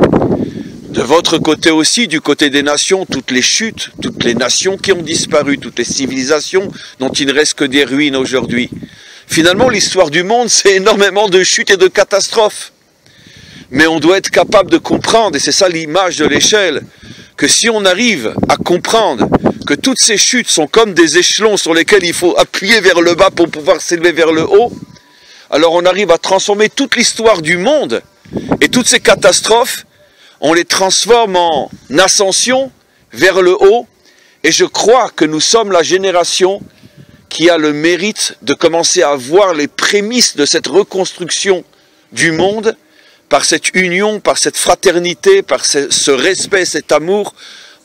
De votre côté aussi, du côté des nations, toutes les chutes, toutes les nations qui ont disparu, toutes les civilisations dont il ne reste que des ruines aujourd'hui. Finalement, l'histoire du monde, c'est énormément de chutes et de catastrophes. Mais on doit être capable de comprendre, et c'est ça l'image de l'échelle, que si on arrive à comprendre que toutes ces chutes sont comme des échelons sur lesquels il faut appuyer vers le bas pour pouvoir s'élever vers le haut, alors on arrive à transformer toute l'histoire du monde et toutes ces catastrophes, on les transforme en ascension vers le haut, et je crois que nous sommes la génération qui a le mérite de commencer à voir les prémices de cette reconstruction du monde par cette union, par cette fraternité, par ce respect, cet amour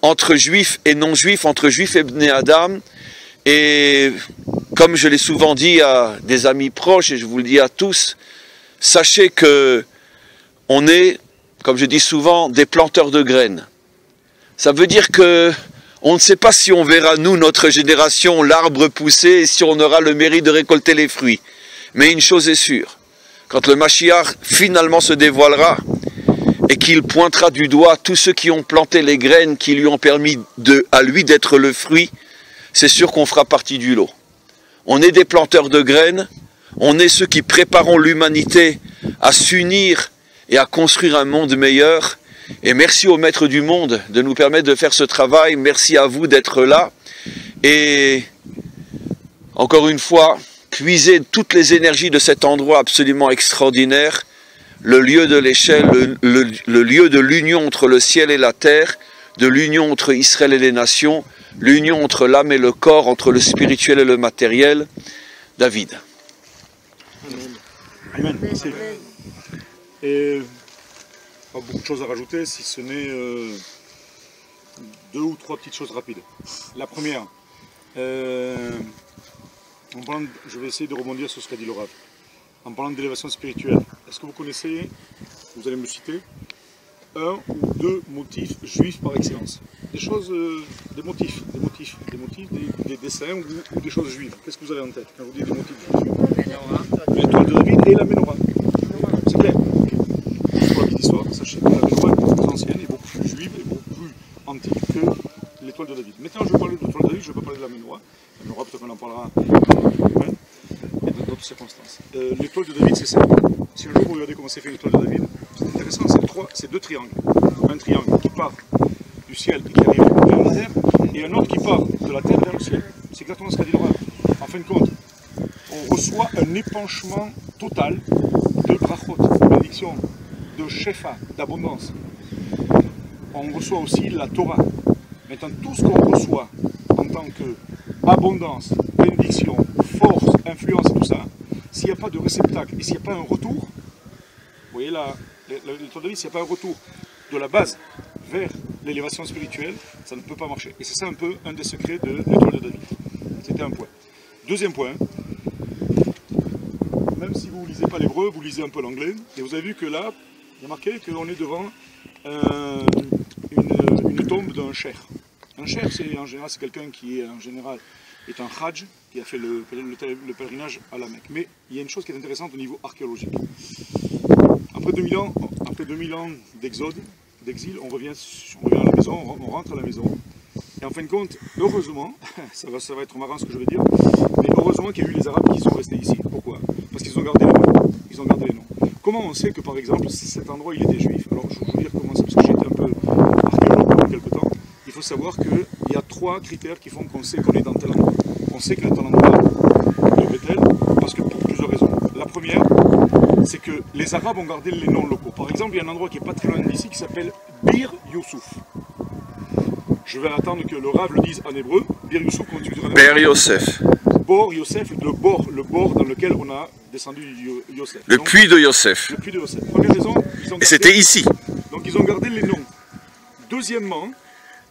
entre juifs et non-juifs, entre juifs et bnei Adam. Et comme je l'ai souvent dit à des amis proches, et je vous le dis à tous, sachez que on est, comme je dis souvent, des planteurs de graines. Ça veut dire que on ne sait pas si on verra, nous, notre génération, l'arbre pousser, et si on aura le mérite de récolter les fruits. Mais une chose est sûre, quand le Mashiach finalement se dévoilera et qu'il pointera du doigt tous ceux qui ont planté les graines qui lui ont permis à lui d'être le fruit, c'est sûr qu'on fera partie du lot. On est des planteurs de graines, on est ceux qui préparons l'humanité à s'unir et à construire un monde meilleur. Et merci au Maître du monde de nous permettre de faire ce travail, merci à vous d'être là. Et encore une fois, puiser toutes les énergies de cet endroit absolument extraordinaire, le lieu de l'échelle, le lieu de l'union entre le ciel et la terre, de l'union entre Israël et les nations, l'union entre l'âme et le corps, entre le spirituel et le matériel. David. Amen. Merci. Et pas beaucoup de choses à rajouter, si ce n'est 2 ou 3 petites choses rapides. La première, je vais essayer de rebondir sur ce qu'a dit le Rav. En parlant d'élévation spirituelle, est-ce que vous connaissez, vous allez me citer, 1 ou 2 motifs juifs par excellence? Des choses, des motifs, des dessins ou des choses juives. Qu'est-ce que vous avez en tête quand vous dites des motifs juifs? L'étoile de David et la Ménorah. C'est clair. Pour la petite histoire, sachez que la Ménorah est beaucoup plus ancienne et beaucoup plus juive et beaucoup plus antique que l'étoile de David. Maintenant, je vais parler de l'étoile de David, je ne vais pas parler de la Ménorah. La Ménorah, peut-être qu'on en parlera et dans d'autres circonstances. L'étoile de David, c'est ça. Si un jour vous regardez comment c'est fait l'étoile de David, c'est intéressant, c'est 2 triangles. Un triangle qui part du ciel et qui arrive vers la terre, et un autre qui part de la terre vers le ciel. C'est exactement ce qu'a dit Laura. En fin de compte, on reçoit un épanchement total de brachot, de bénédiction, de shefa, d'abondance. On reçoit aussi la Torah. Maintenant, tout ce qu'on reçoit en tant qu'abondance, bénédiction, force, influence et tout ça, s'il n'y a pas de réceptacle et s'il n'y a pas un retour, vous voyez là, l'étoile de David, s'il n'y a pas un retour de la base vers l'élévation spirituelle, ça ne peut pas marcher. Et c'est ça un peu un des secrets de l'étoile de David. C'était un point. Deuxième point, même si vous ne lisez pas l'hébreu, vous lisez un peu l'anglais, et vous avez vu que là, il y a marqué qu'on est devant une tombe d'un cher. Un cher, en général, c'est quelqu'un qui est en général est un hajj, qui a fait le pèlerinage à la Mecque. Mais il y a une chose qui est intéressante au niveau archéologique. Après 2000 ans d'exil, on revient à la maison, on rentre à la maison. Et en fin de compte, heureusement, ça va être marrant ce que je vais dire, mais heureusement qu'il y a eu les Arabes qui sont restés ici. Pourquoi? Parce qu'ils ont gardé les noms. Ils ont gardé les noms. Comment on sait que par exemple cet endroit il était juif? Alors je vais vous dire comment c'est, parce que j'ai été un peu archéologue pendant quelques temps. Il faut savoir qu'il y a 3 critères qui font qu'on sait qu'on est dans tel endroit. On sait qu'on est dans l'endroit de Bethel, parce que pour plusieurs raisons. La première, c'est que les Arabes ont gardé les noms locaux. Par exemple, il y a un endroit qui n'est pas très loin d'ici qui s'appelle Bir Youssouf. Je vais attendre que le Rav le dise en hébreu. Bir Youssouf, comment tu dirais? Ber Yosef. Bor Yosef, le bord dans lequel on a descendu Yosef. Le puits de Yosef. Le puits de Yosef. Première raison, ils ont gardé... Et c'était ici. Donc ils ont gardé les noms. Deuxièmement,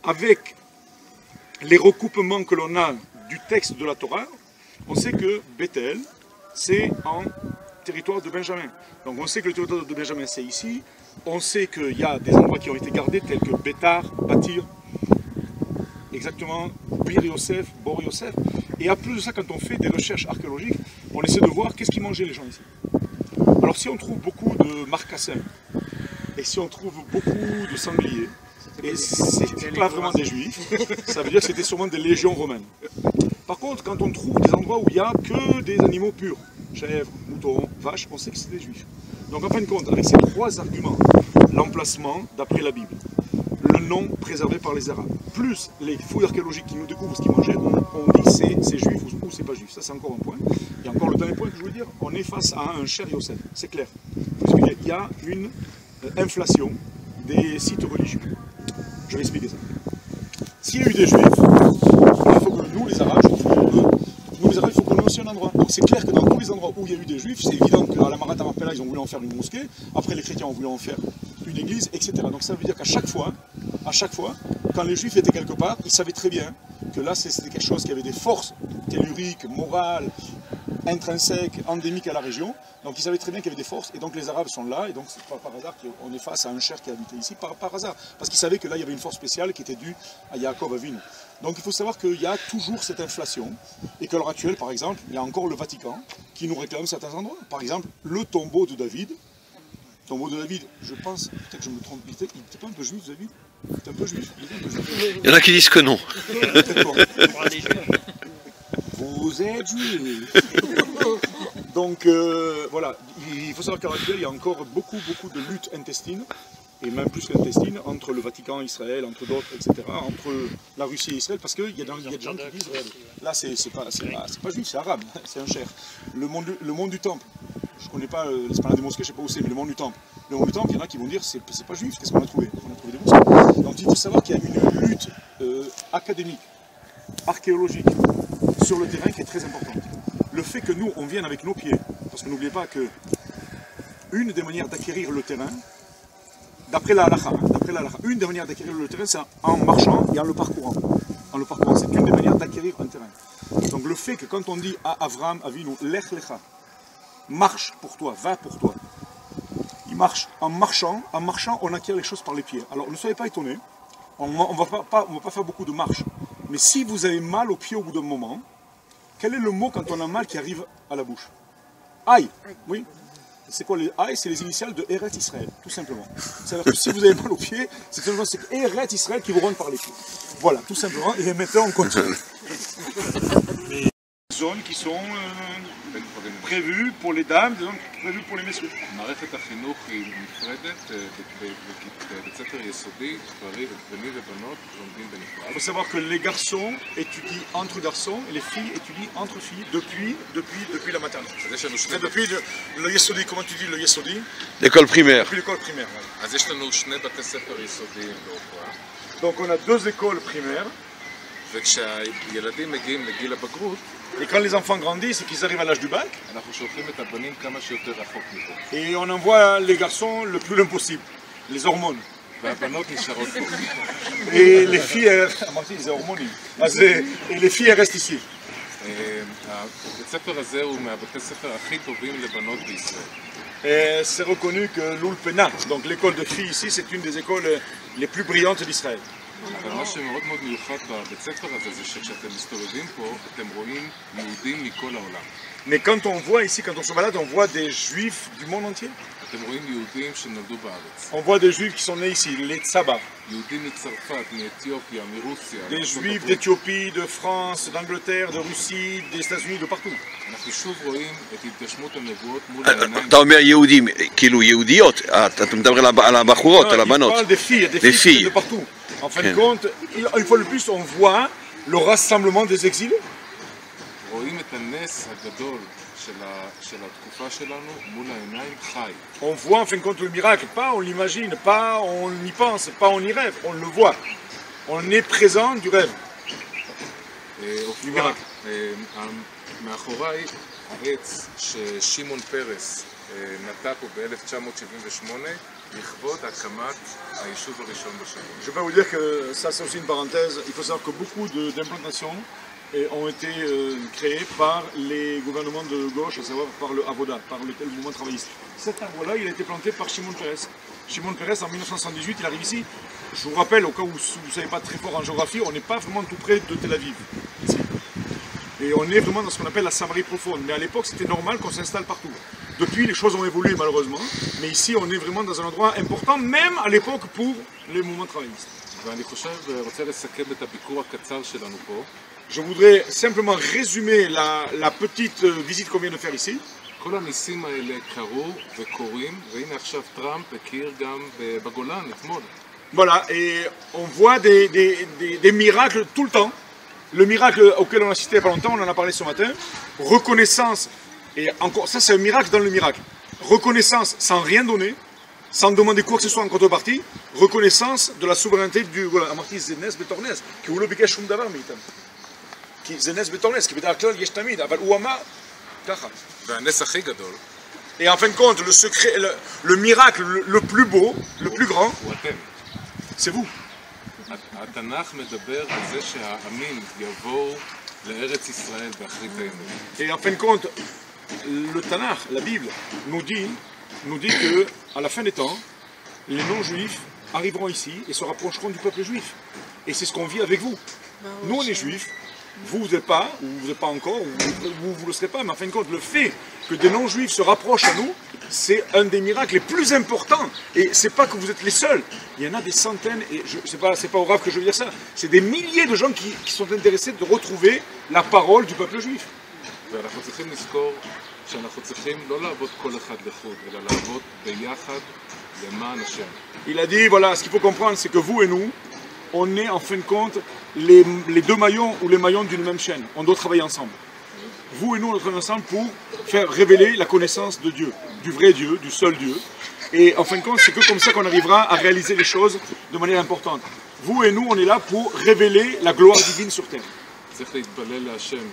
avec les recoupements que l'on a du texte de la Torah, on sait que Bethel, c'est en territoire de Benjamin. Donc on sait que le territoire de Benjamin, c'est ici. On sait qu'il y a des endroits qui ont été gardés, tels que Bétar, Batir, exactement, Bir Yosef, Bor Yosef. Et à plus de ça, quand on fait des recherches archéologiques, on essaie de voir qu'est-ce qu'ils mangeaient les gens ici. Alors si on trouve beaucoup de marcassins, et si on trouve beaucoup de sangliers, et c'est pas vraiment des juifs, ça veut dire que c'était sûrement des légions romaines. Par contre, quand on trouve des endroits où il n'y a que des animaux purs, chèvres, moutons, vaches, on sait que c'est des juifs. Donc en fin de compte, avec ces trois arguments, l'emplacement d'après la Bible, le nom préservé par les Arabes, plus les fouilles archéologiques qui nous découvrent ce qu'ils mangeaient, on dit c'est juif ou c'est pas juif. Ça c'est encore un point. Et encore le dernier point que je voulais dire, on est face à un cher Yosef, c'est clair. Puisqu'il y a une inflation des sites religieux. Je vais expliquer ça. S'il y a eu des juifs, il faut que nous les Arabes, il faut qu'on ait aussi un endroit. Donc c'est clair que dans tous les endroits où il y a eu des juifs, c'est évident qu'à la Marat Marpella, ils ont voulu en faire une mosquée, après les chrétiens ont voulu en faire une église, etc. Donc ça veut dire qu'à chaque fois, quand les juifs étaient quelque part, ils savaient très bien que là c'était quelque chose qui avait des forces telluriques, morales, intrinsèques, endémiques à la région. Donc ils savaient très bien qu'il y avait des forces, et donc les Arabes sont là, et donc c'est pas par hasard qu'on est face à un cher qui habitait ici, par hasard. Parce qu'ils savaient que là il y avait une force spéciale qui était due à Yaakov Avinu. Donc il faut savoir qu'il y a toujours cette inflation, et qu'à l'heure actuelle, par exemple, il y a encore le Vatican qui nous réclame certains endroits. Par exemple, le tombeau de David. Le tombeau de David, je pense, peut-être que je me trompe, il était pas un peu juif, David? Il était un peu juif. Il y en a qui disent que non. Vous êtes juif. Donc voilà, il faut savoir qu'à l'heure actuelle, il y a encore beaucoup de luttes intestines, et même plus qu'intestines, entre le Vatican, Israël, entre d'autres, etc., entre la Russie et Israël, parce qu'il y a des gens qui disent, là c'est pas juif, c'est arabe, c'est un cher. Le monde du temple, je ne connais pas l'esplanade des mosquées, je ne sais pas où c'est, mais le monde du temple, il y en a qui vont dire, c'est pas juif, qu'est-ce qu'on a trouvé? On a trouvé des mosquées. Donc il faut savoir qu'il y a une lutte académique, archéologique, sur le terrain qui est très importante. Le fait que nous, on vienne avec nos pieds, parce que n'oubliez pas que une des manières d'acquérir le terrain, d'après la halakha, une des manières d'acquérir le terrain, c'est en marchant et en le parcourant. En le parcourant, c'est une des manières d'acquérir un terrain. Donc le fait que quand on dit à Avram, Avinu, lech lecha, marche pour toi, va pour toi, il marche. En marchant, on acquiert les choses par les pieds. Alors ne soyez pas étonnés, on ne va pas faire beaucoup de marche. Mais si vous avez mal aux pieds au bout d'un moment, quel est le mot quand on a mal qui arrive à la bouche? Aïe, oui. C'est quoi les aïe? C'est les initiales de Eret Israël, tout simplement. C'est-à-dire que si vous avez mal aux pieds, c'est Eret Israël qui vous rentre par les pieds. Voilà, tout simplement. Et maintenant, on continue. Les zones qui sont prévues pour les dames, des zones prévues pour les messieurs. מערכת החינוך היא נפרדת, בבית ספר יסודי, בנים ובנות לומדים בנפרד. Il faut savoir que les garçons étudient entre garçons et les filles étudient entre filles depuis la maternelle. C'est depuis le yesodi, comment tu dis le yesodi? L'école primaire. Depuis l'école primaire. אז יש לנו שני בתי ספר יסודיים בעופרה. Donc on a deux écoles primaires. וכשהילדים מגיעים לגיל הבגרות, et quand les enfants grandissent et qu'ils arrivent à l'âge du bac, אנחנו שולחים את הבנים כמה שיותר רחוק מפה. et on envoie les garçons le plus loin possible, les hormones. והבנות נשארות פה. Et les filles, et les filles restent ici. הבית ספר הזה הוא מהבתי ספר הכי טובים לבנות בישראל. Et c'est reconnu que l'Ulpena, donc l'école de filles ici, c'est une des écoles les plus brillantes d'Israël. אבל מה שמאוד מאוד מיוחד בבית ספר הזה זה שכשאתם מסתובבים פה, אתם רואים יהודים מכל העולם. Mais quand on voit ici, quand on se balade, on voit des juifs du monde entier. אתם רואים יהודים שנולדו בארץ. On voit des juifs qui sont nés ici, les Tsaba. יהודים מצרפת, מאתיופיה, מרוסיה. Des juifs d'Éthiopie, de France, d'Angleterre, de Russie, des États-Unis, de partout. אנחנו שוב רואים את התגשמות הנבואות מול העיניים. אתה אומר יהודים, כאילו יהודיות, אתה מדבר על הבחורות, על הבנות. On parle des filles de partout. En fin de compte, une fois de plus, on voit le rassemblement des exilés. רואים את הנס הגדול של התקופה שלנו מול העיניים חי. On voit en fin de compte le miracle, pas on l'imagine, pas on y pense, pas on y rêve, on le voit. On est présent du rêve. Du miracle. מאחוריי העץ ששמעון פרס נטע פה ב-1978 לכבוד הקמת היישוב הראשון בשבוע. Je peux vous dire que ça c'est aussi une parenthèse, il faut savoir que beaucoup d'implantations ont été créées par les gouvernements de gauche, à savoir par le Avoda, par le mouvement travailliste. Cet arbre-là, il a été planté par Shimon Peres. Shimon Peres, en 1978, il arrive ici. Je vous rappelle, au cas où vous ne savez pas très fort en géographie, on n'est pas vraiment tout près de Tel Aviv. Ici. Et on est vraiment dans ce qu'on appelle la Samarie profonde. Mais à l'époque, c'était normal qu'on s'installe partout. Depuis, les choses ont évolué malheureusement. Mais ici, on est vraiment dans un endroit important, même à l'époque pour les mouvements travaillistes. ואני חושב, רוצה לסכם את הביקור הקצר שלנו פה. Je voudrais simplement résumer la petite visite qu'on vient de faire ici. כל הניסים האלה קרו וקורים, והנה עכשיו טראמפ הכיר גם בגולן אתמול. Voilà, et on voit des miracles tout le temps. Le miracle auquel on a assisté il n'y a pas longtemps, on en a parlé ce matin. Reconnaissance, et encore, ça c'est un miracle dans le miracle. Reconnaissance sans rien donner, sans demander quoi que ce soit en contrepartie. Reconnaissance de la souveraineté du... Voilà, אמרתי זנס בתורנס, כי הוא לא ביקש שום דבר מאיתנו. כי זנס בתורנס, כי בדרך כלל יש תמיד, אבל הוא אמר ככה. והנס הכי גדול. Et en fin de compte, le secret, le miracle le plus beau, le plus grand, הוא אתם. c'est vous. התנ"ך מדבר על זה שהעמים יבואו לארץ ישראל באחרית הימים. Et en fin de compte, le Tanakh, la Bible, nous dit que à la fin des temps, les non-juifs arriveront ici et se rapprocheront du peuple juif. Et c'est ce qu'on vit avec vous. Nous, on est juifs. Vous n'êtes pas, ou vous n'êtes pas encore, ou vous ne le serez pas, mais en fin de compte, le fait que des non-juifs se rapprochent à nous, c'est un des miracles les plus importants. Et c'est pas que vous êtes les seuls. Il y en a des centaines, et c'est pas au Rav que je veux dire ça, c'est des milliers de gens qui sont intéressés de retrouver la parole du peuple juif. ואנחנו צריכים לזכור שאנחנו צריכים לא לעבוד כל אחד לחוד, אלא לעבוד ביחד למען השם. Il a dit, voilà, ce qu'il faut comprendre, c'est que vous et nous, on est en fin de compte les deux maillons ou les maillons d'une même chaîne. On doit travailler ensemble. Vous et nous, on doit travailler ensemble pour faire révéler la connaissance de Dieu, du vrai Dieu, du seul Dieu. Et en fin de compte, c'est que comme ça qu'on arrivera à réaliser les choses de manière importante. Vous et nous, on est là pour révéler la gloire divine sur terre. צריך להתפלל להשם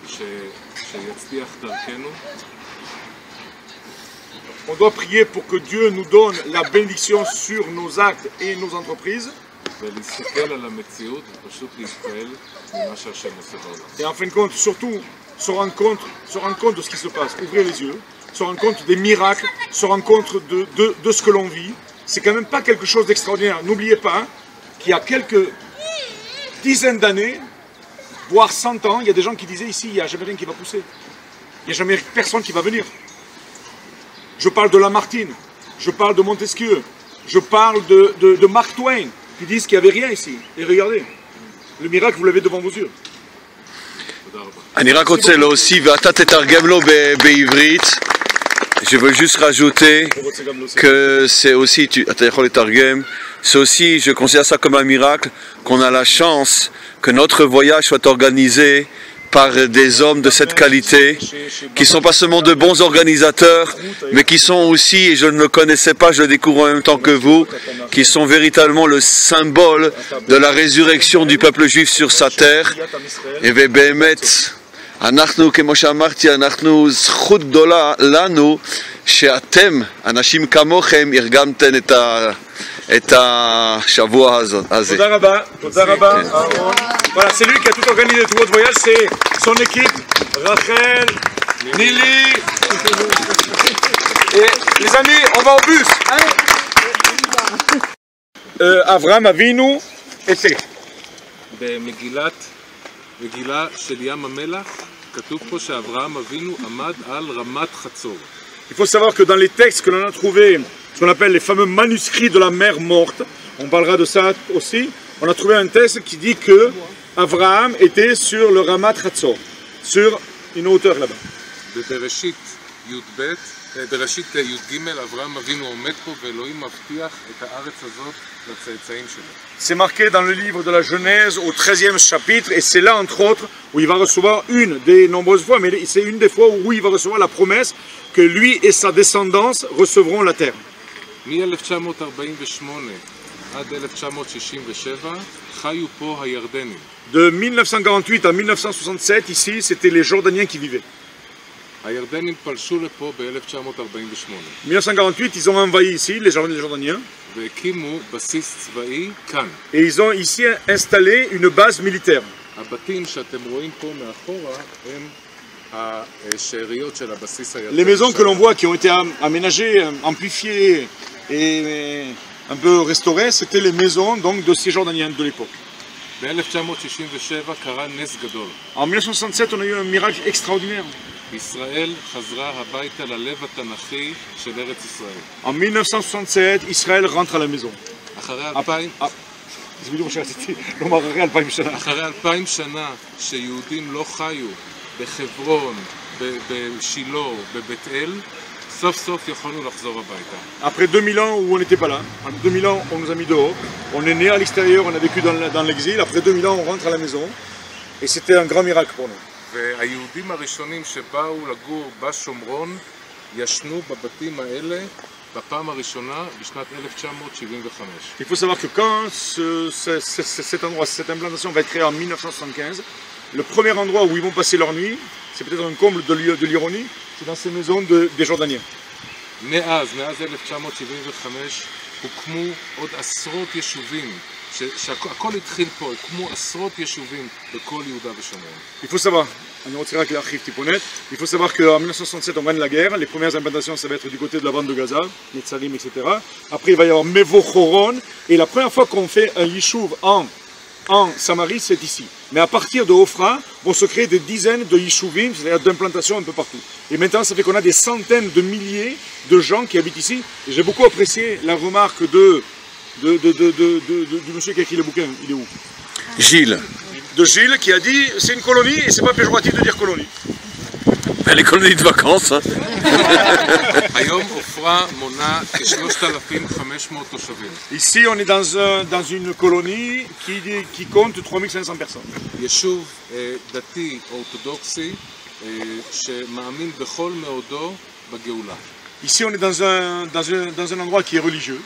שיצליח דרכנו. On doit prier pour que Dieu nous donne la bénédiction sur nos actes et nos entreprises. ולהסתכל על המציאות ופשוט להתפעל ממה שהשם עושה בעולם. Et en fin de compte, surtout, se rendre compte de ce qui se passe, ouvrir les yeux, se rendre compte des miracles, se rendre compte de ce que l'on vit. C'est quand même pas quelque chose d'extraordinaire. N'oubliez pas qu'il y a quelques dizaines d'années, voire 100 ans, il y a des gens qui disaient ici, il n'y a jamais rien qui va pousser. Il n'y a jamais personne qui va venir. Je parle de Lamartine, je parle de Montesquieu, je parle de Mark Twain, qui disent qu'il n'y avait rien ici. Et regardez, le miracle, vous l'avez devant vos yeux. אני רק רוצה להוסיף, ואתה תתרגם לו בעברית. Je veux juste rajouter que c'est aussi, אתה יכול לתרגם, c'est aussi, je considère ça comme un miracle, qu'on a la chance que notre voyage soit organisé par des hommes de cette qualité, qui ne sont pas seulement de bons organisateurs, mais qui sont aussi, et je ne le connaissais pas, je le découvre en même temps que vous, qui sont véritablement le symbole de la résurrection du peuple juif sur sa terre. Et באמת, אנחנו, כמו שאמרתי, אנחנו זכות גדולה לנו, שאתם, אנשים כמוכם, ארגנתם את השבוע הזה. תודה רבה, תודה רבה. Voilà, c'est lui qui a tout organisé, tout votre voyage, c'est son équipe, Rachel, Nili. Et les amis, on va au bus. Avraham Avinu était. במגילה של ים המלח כתוב פה שאברהם אבינו עמד על רמת חצור. Il faut savoir que dans les textes que l'on a trouvés, ce qu'on appelle les fameux manuscrits de la mer morte, on parlera de ça aussi, on a trouvé un texte qui dit que Abraham était sur le Ramat Hatzor, sur une hauteur là-bas. בבראשית י"ב, בראשית י"ג אברהם אבינו עומד פה ואלוהים מבטיח את הארץ הזאת לצאצאים שלו. C'est marqué dans le livre de la Genèse au 13e chapitre, et c'est là entre autres où il va recevoir une des nombreuses fois, mais c'est une des fois où il va recevoir la promesse que lui et sa descendance recevront la terre. מ-1948 עד 1967 חיו פה הירדנים. De 1948 à 1967, ici, c'était les Jordaniens qui vivaient. הירדנים פלשו לפה ב-1948 1948, ils ont envahi ici, les Jordaniens, והקימו בסיס צבאי כאן. et ils ont ici installé une base militaire. הבתים שאתם רואים פה מאחורה הם השאריות של הבסיס הירדני. Les maisons que l'on voit qui ont été aménagées, amplifiées et un peu restaurées, c'était les maisons donc, de ces Jordaniens de l'époque. ב-1967 קרה נס גדול. En 1967, on a eu un miracle extraordinaire. ישראל חזרה הביתה ללב התנ"כי של ארץ ישראל. En 1967, Israël rentre à la maison. אחרי 2000 אחרי 2000 שנה שיהודים לא חיו בחברון, בשילה, בבית אל, סוף סוף יכולנו לחזור הביתה. Après 2000 ans où on n'était pas là, en 2000 ans on nous a mis dehors, on est né à l'extérieur, on a vécu dans l'exil, après 2000 ans on rentre à la maison, et c'était un grand miracle pour nous. והיהודים הראשונים שבאו לגור בשומרון ישנו בבתים האלה בפעם הראשונה בשנת 1975. Il faut savoir que quand cet endroit, cette implantation va être créée en 1975, le premier endroit où ils vont passer leur nuit, c'est peut-être un comble de l'ironie, c'est dans ces maisons des Jordaniens. מאז 1975 הוקמו עוד עשרות יישובים, שהכל התחיל פה, הוקמו עשרות יישובים בכל יהודה ושומרון. Il faut savoir, on retirera qu'il arrive Tiponet, il faut savoir qu'en 1967 on gagne la guerre, les premières implantations ça va être du côté de la bande de Gaza, Netzarim, etc. Après il va y avoir Mevo Choron, et la première fois qu'on fait un yishuv en Samarie, c'est ici. Mais à partir de Ofra, vont se créer des dizaines de yishuvim, c'est-à-dire d'implantations un peu partout. Et maintenant, ça fait qu'on a des centaines de milliers de gens qui habitent ici. Et j'ai beaucoup apprécié la remarque du monsieur qui a écrit le bouquin. Il est où? Gilles. De Gilles, qui a dit, c'est une colonie, et c'est pas péjoratif de dire colonie. Les colonies de vacances. Hein. היום עופרה מונה כ-3,500 תושבים. Ici, on est dans une colonie qui compte 3500 personnes. יישוב דתי אורתודוקסי שמאמין בכל מאודו בגאולה. Ici, on est dans un endroit qui est religieux.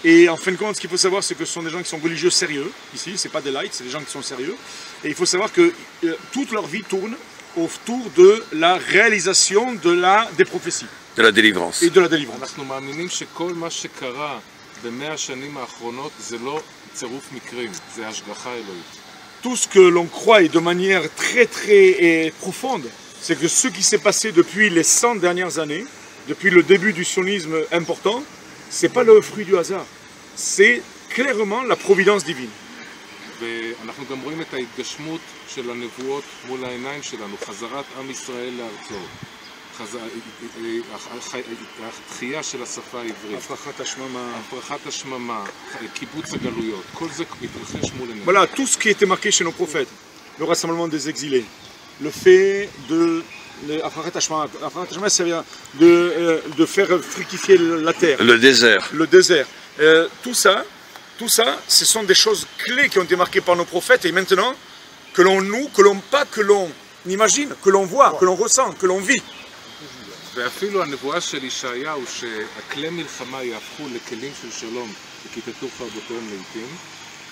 Et en fin de compte, ce qu'il faut savoir, c'est que ce sont des gens qui sont religieux sérieux. Ici, c'est pas des lights, c'est des gens qui sont sérieux. Et il faut savoir que toute leur vie tourne autour de la réalisation des prophéties. De la délivrance. Et de la délivrance. אנחנו מאמינים שכל מה שקרה ב100 השנים האחרונות זה לא צירוף מקרים, זה השגחה אלוהית. Tout ce que l'on croit et de manière très très profonde, c'est que ce qui s'est passé depuis les 100 dernières années, depuis le début du sionisme important, c'est pas le fruit du hasard. C'est clairement la providence divine. ואנחנו גם רואים את ההתגשמות של הנבואות מול העיניים שלנו, חזרת עם ישראל לארצו, התחייה של השפה העברית, הפרחת השממה, קיבוץ הגלויות, כל זה מתרחש מול עינינו. Voilà, tout ce qui était marqué chez nos prophètes, le rassemblement des exilés, le fait de c'est de faire fructifier la terre. Le désert. Le désert. Tout ça, ce sont des choses clés qui ont été marquées par nos prophètes et maintenant que l'on imagine, que l'on voit, que l'on ressent, que l'on vit. ואפילו הנבואה של ישעיהו שהכלי מלחמה יהפכו לכלים של שלום וכיתתו חרבותיהם לעתים.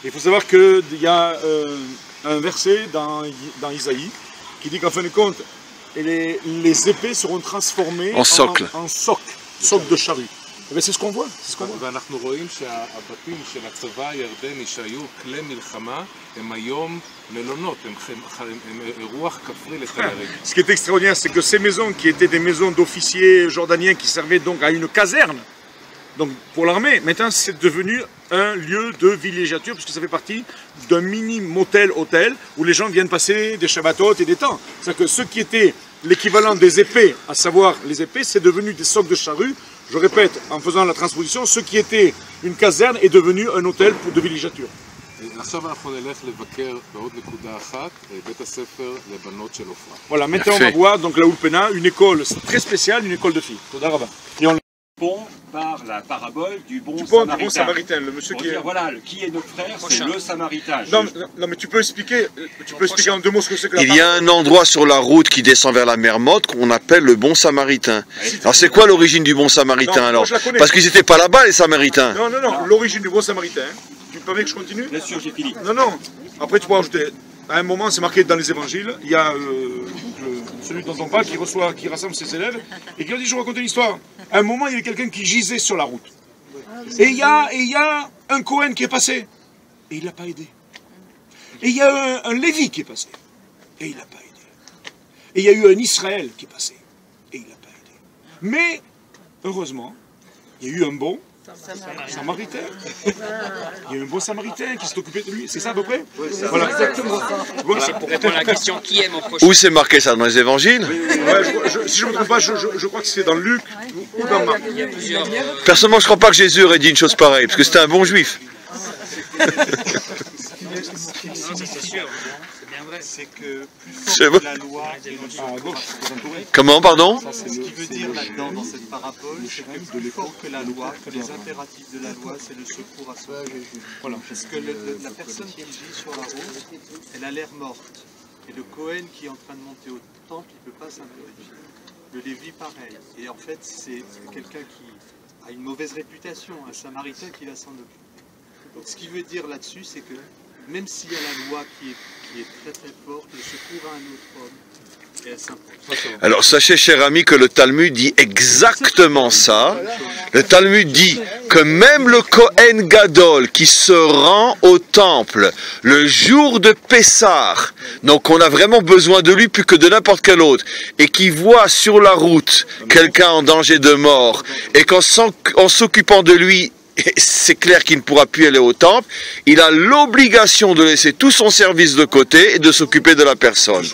Il faut savoir qu'il y a un verset dans Isaïe qui dit qu'en fin de compte, les épées seront transformées en socle de charrue. Et c'est ce qu'on voit. ואנחנו רואים שהבתים של הצבא הירדני שהיו כלי מלחמה הם היום מלונות, הם אירוח כפרי לתיירים. Ce qui est extraordinaire, c'est que ces maisons qui étaient des maisons d'officiers jordaniens qui servaient donc à une caserne, donc pour l'armée, maintenant c'est devenu un lieu de villégiature puisque ça fait partie d'un mini motel-hôtel où les gens viennent passer des Shabbatot et des temps. C'est-à-dire que ce qui était l'équivalent des épées, à savoir les épées, c'est devenu des socles de charrue. Je répète, en faisant la transposition, ce qui était une caserne est devenu un hôtel de villégiature. Voilà, maintenant on va voir donc la Ulpena, une école très spéciale, une école de filles. Et on répond par la parabole du bon samaritain. Le monsieur qui est... Voilà, qui est notre frère, c'est le samaritain. Non, mais tu peux expliquer en deux mots ce que c'est que la parabole. Il y a un endroit sur la route qui descend vers la mer Morte qu'on appelle le bon samaritain. Alors c'est quoi l'origine du bon samaritain alors? Parce qu'ils n'étaient pas là-bas les samaritains. Non, l'origine du bon samaritain. Tu me permets que je continue? Bien sûr, j'ai fini. Non, après tu pourras ajouter. À un moment, c'est marqué dans les évangiles, il y a celui dont on parle, qui rassemble ses élèves, et qui leur dit, je vais vous raconter une histoire. À un moment, il y avait quelqu'un qui gisait sur la route. Et il y a un Cohen qui est passé, et il ne l'a pas aidé. Et il y a un Lévi qui est passé, et il ne l'a pas aidé. Et il y a eu un Israël qui est passé, et il ne l'a pas aidé. Mais, heureusement, il y a eu un bon Samaritain. Il y a eu un bon Samaritain qui s'est occupé de lui. C'est ça à peu près? Voilà. Exactement. Voilà. C'est pour répondre à la question qui est mon prochain. Où c'est marqué ça, dans les évangiles? Si je ne me trompe pas, je crois que c'est dans Luc ou dans Marc. Personnellement, je ne crois pas que Jésus aurait dit une chose pareille, parce que c'était un bon juif. Non, c'est sûr. C'est que plus fort que la loi et le secours. Comment, pardon? Ce qui veut dire là-dedans, dans cette parabole, c'est que plus fort que la loi, que les impératifs de la loi, c'est le secours à soi. Voilà. Parce que la personne qui gît sur la route, elle a l'air morte. Et le Cohen qui est en train de monter au temple, il ne peut pas s'impurifier. Le Lévi, pareil. Et en fait, c'est quelqu'un qui a une mauvaise réputation, un Samaritain qui va s'en occuper. Donc ce qui veut dire là-dessus, c'est que même s'il y a la loi qui est très très forte, le secours à un autre homme, et s'impose. Alors sachez, cher ami, que le Talmud dit exactement ça. Le Talmud dit que même le Kohen Gadol qui se rend au temple le jour de Pessah, donc on a vraiment besoin de lui plus que de n'importe quel autre, et qui voit sur la route quelqu'un en danger de mort, et qu'en s'occupant de lui, c'est clair qu'il ne pourra plus aller au temple, il a l'obligation de laisser tout son service de côté et de s'occuper de la personne.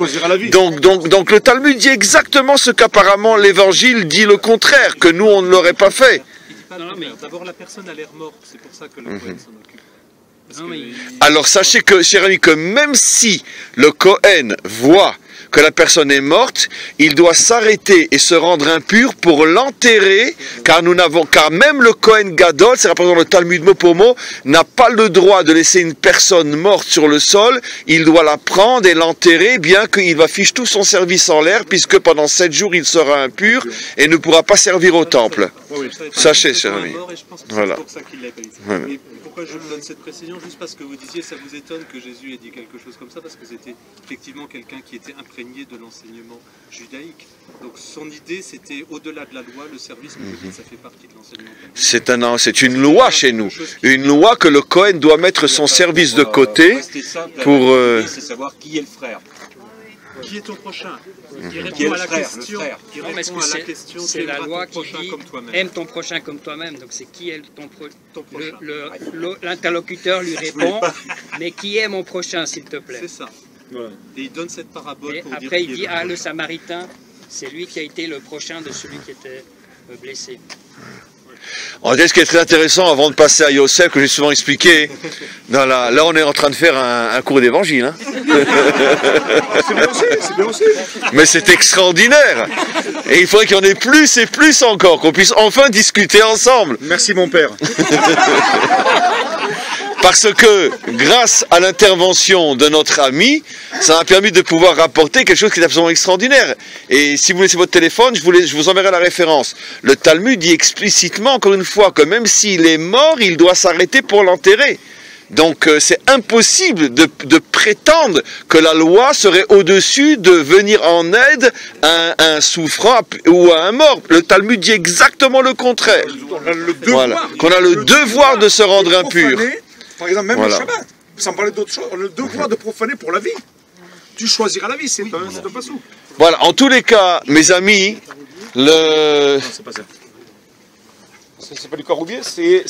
Donc le Talmud dit exactement ce qu'apparemment l'Évangile dit le contraire, que nous on ne l'aurait pas fait. D'abord la personne a l'air morte, c'est pour ça que le Cohen s'en occupe. Alors sachez que, cher ami, que même si le Cohen voit que la personne est morte, il doit s'arrêter et se rendre impur pour l'enterrer, car même le Kohen Gadol, c'est représenté dans le Talmud mot pour mot, n'a pas le droit de laisser une personne morte sur le sol, il doit la prendre et l'enterrer, bien qu'il va ficher tout son service en l'air, puisque pendant 7 jours il sera impur et ne pourra pas servir au temple. Sachez, cher ami. Voilà. Pourquoi je vous donne cette précision? Juste parce que vous disiez, ça vous étonne que Jésus ait dit quelque chose comme ça, parce que c'était effectivement quelqu'un qui était imprégné de l'enseignement judaïque. Donc son idée, c'était au-della de la loi, le service, ça fait partie de l'enseignement. C'est une loi chez nous. Une loi que le Cohen doit mettre son service de côté pour... C'est savoir qui est le frère. Qui est ton prochain? Qui répond à la question. C'est la loi qui dit aime ton prochain comme toi-même. Donc c'est qui est ton prochain. L'interlocuteur lui répond, mais qui est mon prochain, s'il te plaît? C'est ça. Et il donne cette parabole. Et après il dit le Samaritain, c'est lui qui a été le prochain de celui qui était blessé. En fait, ce qui est très intéressant, avant de passer à Yosef, que j'ai souvent expliqué, là on est en train de faire un cours d'évangile. Hein. C'est bien aussi. Mais c'est extraordinaire. Et il faudrait qu'il y en ait plus et plus encore, qu'on puisse enfin discuter ensemble. Merci mon père. Parce que, grâce à l'intervention de notre ami, ça m'a permis de pouvoir rapporter quelque chose qui est absolument extraordinaire. Et si vous laissez votre téléphone, je vous enverrai la référence. Le Talmud dit explicitement, encore une fois, que même s'il est mort, il doit s'arrêter pour l'enterrer. Donc c'est impossible de prétendre que la loi serait au-dessus de venir en aide à un souffrant ou à un mort. Le Talmud dit exactement le contraire. Qu'on a le devoir de se rendre impur. Par exemple, même le Shabbat, sans parler d'autre chose, on a le devoir de profaner pour la vie. Tu choisiras la vie, c'est un passou. Voilà, en tous les cas, mes amis, Non, c'est pas ça. C'est pas du caroubier, c'est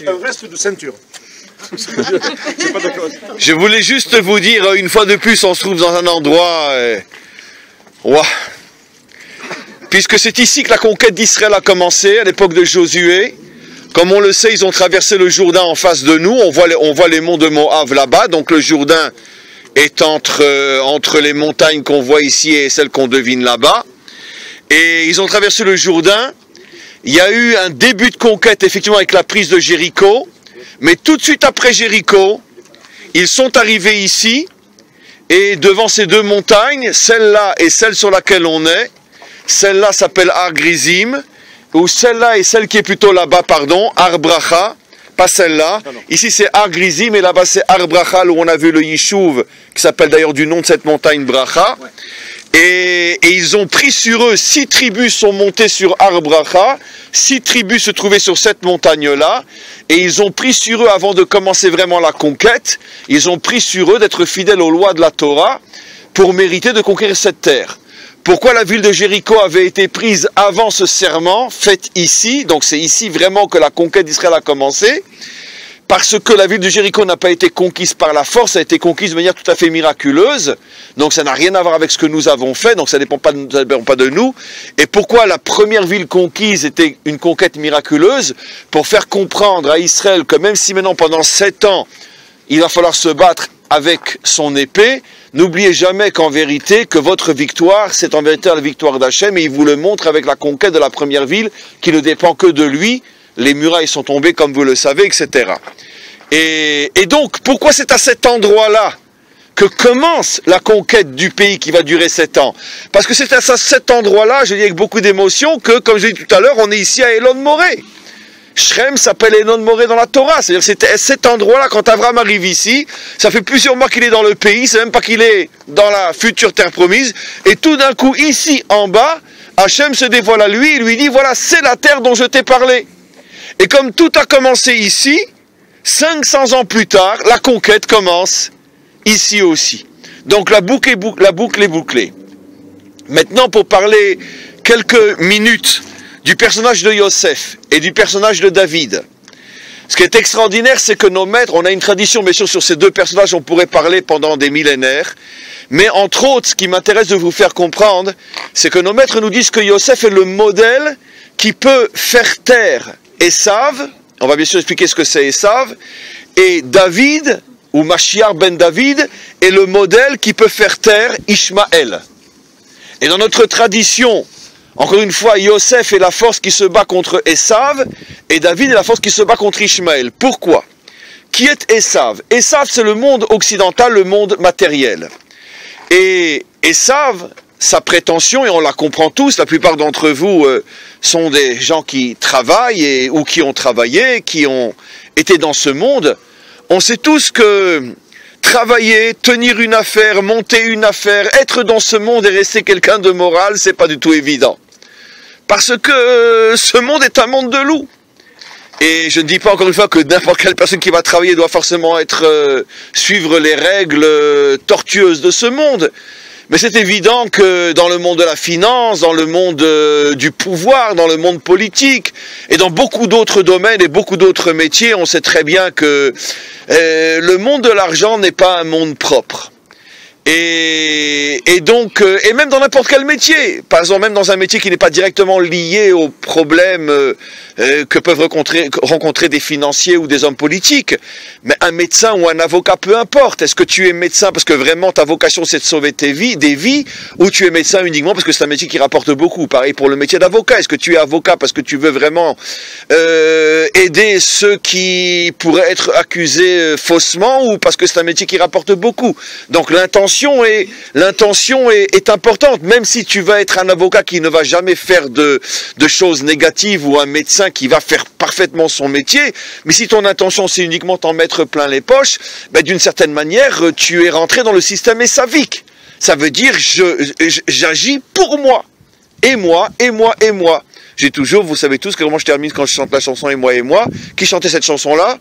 un reste de ceinture. Pas d'accord. Je voulais juste vous dire, une fois de plus, on se trouve dans un endroit... Puisque c'est ici que la conquête d'Israël a commencé, à l'époque de Josué. Comme on le sait, ils ont traversé le Jourdain en face de nous. On voit les monts de Moab là-bas. Donc le Jourdain est entre les montagnes qu'on voit ici et celles qu'on devine là-bas. Et ils ont traversé le Jourdain. Il y a eu un début de conquête, effectivement, avec la prise de Jéricho. Mais tout de suite après Jéricho, ils sont arrivés ici. Et devant ces deux montagnes, celle-là et celle sur laquelle on est, celle-là s'appelle Har Grizim. Ou celle-là et celle qui est plutôt là-bas, pardon, Har Bracha, pas celle-là. Ici c'est Har Grizim et là-bas c'est Har Bracha, où on a vu le Yishuv, qui s'appelle d'ailleurs du nom de cette montagne Bracha. Et ils ont pris sur eux, 6 tribus sont montées sur Har Bracha, 6 tribus se trouvaient sur cette montagne-là, et ils ont pris sur eux, avant de commencer vraiment la conquête, ils ont pris sur eux d'être fidèles aux lois de la Torah pour mériter de conquérir cette terre. Pourquoi la ville de Jéricho avait été prise avant ce serment, fait ici, donc c'est ici vraiment que la conquête d'Israël a commencé, parce que la ville de Jéricho n'a pas été conquise par la force, ça a été conquise de manière tout à fait miraculeuse, donc ça n'a rien à voir avec ce que nous avons fait, donc ça ne dépend pas de nous. Et pourquoi la première ville conquise était une conquête miraculeuse? Pour faire comprendre à Israël que même si maintenant pendant 7 ans, il va falloir se battre avec son épée, n'oubliez jamais qu'en vérité, que votre victoire, c'est en vérité la victoire d'Hachem, et il vous le montre avec la conquête de la première ville, qui ne dépend que de lui. Les murailles sont tombées, comme vous le savez, etc. Et donc, pourquoi c'est à cet endroit-là que commence la conquête du pays qui va durer 7 ans? Parce que c'est à cet endroit-là, je dis avec beaucoup d'émotion, que, comme je l'ai dit tout à l'heure, on est ici à Elon Moré. Shrem s'appelle Elon Moré dans la Torah, c'est-à-dire c'était à cet endroit-là, quand Abraham arrive ici, ça fait plusieurs mois qu'il est dans le pays, c'est même pas qu'il est dans la future terre promise, et tout d'un coup, ici, en bas, Hachem se dévoile à lui, et lui dit, voilà, c'est la terre dont je t'ai parlé. Et comme tout a commencé ici, 500 ans plus tard, la conquête commence ici aussi. Donc la boucle est bouclée. Maintenant, pour parler quelques minutes du personnage de Yosef et du personnage de David. Ce qui est extraordinaire, c'est que nos maîtres, on a une tradition, bien sûr, sur ces 2 personnages, on pourrait parler pendant des millénaires, mais entre autres, ce qui m'intéresse de vous faire comprendre, c'est que nos maîtres nous disent que Yosef est le modèle qui peut faire taire Esav, on va bien sûr expliquer ce que c'est Esav, et David, ou Mashiach ben David, est le modèle qui peut faire taire Ishmaël. Et dans notre tradition, encore une fois, Yosef est la force qui se bat contre Esav, et David est la force qui se bat contre Ishmaël. Pourquoi? Qui est Esav? Esav, c'est le monde occidental, le monde matériel. Et Esav, sa prétention, et on la comprend tous, la plupart d'entre vous sont des gens qui travaillent ou qui ont travaillé, qui ont été dans ce monde. On sait tous que travailler, tenir une affaire, monter une affaire, être dans ce monde et rester quelqu'un de moral, c'est pas du tout évident. Parce que ce monde est un monde de loups. Et je ne dis pas encore une fois que n'importe quelle personne qui va travailler doit forcément suivre les règles tortueuses de ce monde. Mais c'est évident que dans le monde de la finance, dans le monde du pouvoir, dans le monde politique, et dans beaucoup d'autres domaines et beaucoup d'autres métiers, on sait très bien que le monde de l'argent n'est pas un monde propre. Et donc, et même dans n'importe quel métier, par exemple même dans un métier qui n'est pas directement lié aux problèmes que peuvent rencontrer des financiers ou des hommes politiques, mais un médecin ou un avocat, peu importe. Est-ce que tu es médecin parce que vraiment ta vocation c'est de sauver des vies, ou tu es médecin uniquement parce que c'est un métier qui rapporte beaucoup? Pareil pour le métier d'avocat. Est-ce que tu es avocat parce que tu veux vraiment aider ceux qui pourraient être accusés faussement, ou parce que c'est un métier qui rapporte beaucoup? Donc l'intention est importante, même si tu vas être un avocat qui ne va jamais faire de choses négatives, ou un médecin qui va faire parfaitement son métier, mais si ton intention c'est uniquement t'en mettre plein les poches, ben, d'une certaine manière, tu es rentré dans le système esavique. Ça veut dire, j'agis pour moi. Et moi, et moi, et moi. J'ai toujours, vous savez tous comment je termine quand je chante la chanson et moi, et moi. Qui chantait cette chanson-là?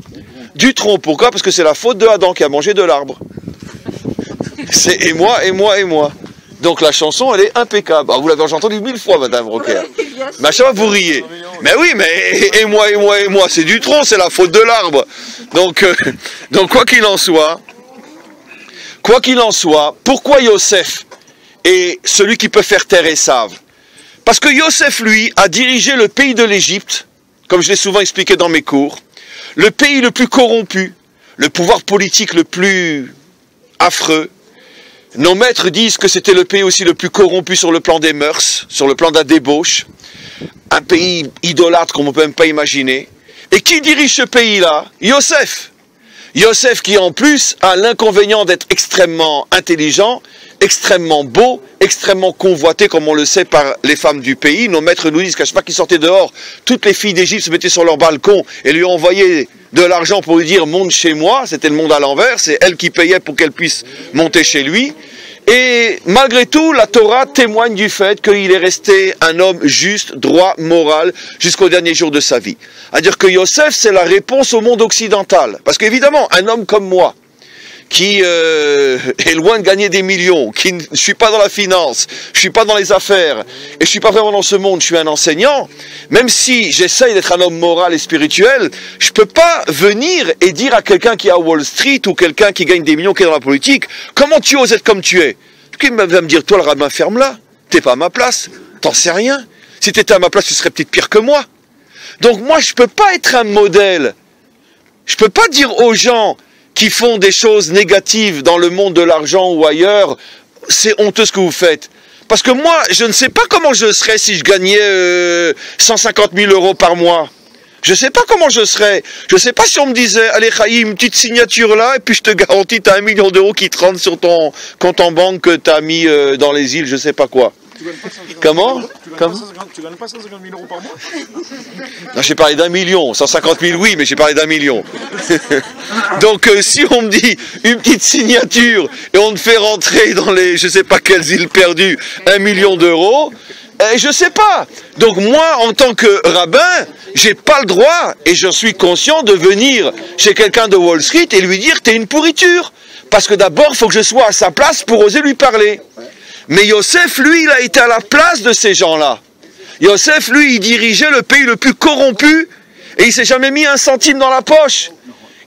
Dutronc. Pourquoi? Parce que c'est la faute de Adam qui a mangé de l'arbre. C'est et moi, et moi, et moi. Donc la chanson, elle est impeccable. Alors, vous l'avez entendu 1000 fois, Madame Rocker. Mais à chaque fois, vous riez. Mais oui, mais et moi, et moi, et moi, c'est Dutronc, c'est la faute de l'arbre. Donc quoi qu'il en soit, pourquoi Yosef est celui qui peut faire taire Esav? Parce que Yosef, lui, a dirigé le pays de l'Égypte, comme je l'ai souvent expliqué dans mes cours, le pays le plus corrompu, le pouvoir politique le plus affreux. Nos maîtres disent que c'était le pays aussi le plus corrompu sur le plan des mœurs, sur le plan de la débauche. Un pays idolâtre qu'on ne peut même pas imaginer. Et qui dirige ce pays-là? Yosef. Yosef qui en plus a l'inconvénient d'être extrêmement intelligent, extrêmement beau, extrêmement convoité, comme on le sait, par les femmes du pays. Nos maîtres nous disent qu'à chaque fois qu'ils sortaient dehors, toutes les filles d'Égypte se mettaient sur leur balcon et lui envoyaient de l'argent pour lui dire « monte chez moi ». C'était le monde à l'envers, c'est elle qui payait pour qu'elle puisse monter chez lui. Et malgré tout, la Torah témoigne du fait qu'il est resté un homme juste, droit, moral, jusqu'au dernier jour de sa vie. C'est-à-dire que Yosef, c'est la réponse au monde occidental. Parce qu'évidemment, un homme comme moi, qui est loin de gagner des millions, je suis pas dans la finance, je suis pas dans les affaires, et je suis pas vraiment dans ce monde, je suis un enseignant, même si j'essaye d'être un homme moral et spirituel, je peux pas venir et dire à quelqu'un qui est à Wall Street, ou quelqu'un qui gagne des millions, qui est dans la politique, comment tu oses être comme tu es? Qui va me dire, toi le rabbin, ferme-la, t'es pas à ma place, t'en sais rien, si t'étais à ma place, tu serais peut-être pire que moi. Donc moi, je peux pas être un modèle, je peux pas dire aux gens qui font des choses négatives dans le monde de l'argent ou ailleurs, c'est honteux ce que vous faites. Parce que moi, je ne sais pas comment je serais si je gagnais 150 000 euros par mois. Je ne sais pas comment je serais. Je ne sais pas si on me disait, allez Chaïm, une petite signature là, et puis je te garantis, tu as 1 million d'euros qui te rentrent sur ton compte en banque que tu as mis dans les îles, je ne sais pas quoi. Comment? Tu gagnes pas 150 000 euros par mois? Non, j'ai parlé d'1 million. 150 000, oui, mais j'ai parlé d'1 million. Donc, si on me dit une petite signature et on te fait rentrer dans les, je sais pas quelles îles perdues, 1 million d'euros, je sais pas. Donc, moi, en tant que rabbin, j'ai pas le droit, et je suis conscient de venir chez quelqu'un de Wall Street et lui dire, t'es une pourriture. Parce que d'abord, il faut que je sois à sa place pour oser lui parler. Mais Yosef, lui, il a été à la place de ces gens-là. Yosef, lui, il dirigeait le pays le plus corrompu et il s'est jamais mis un centime dans la poche.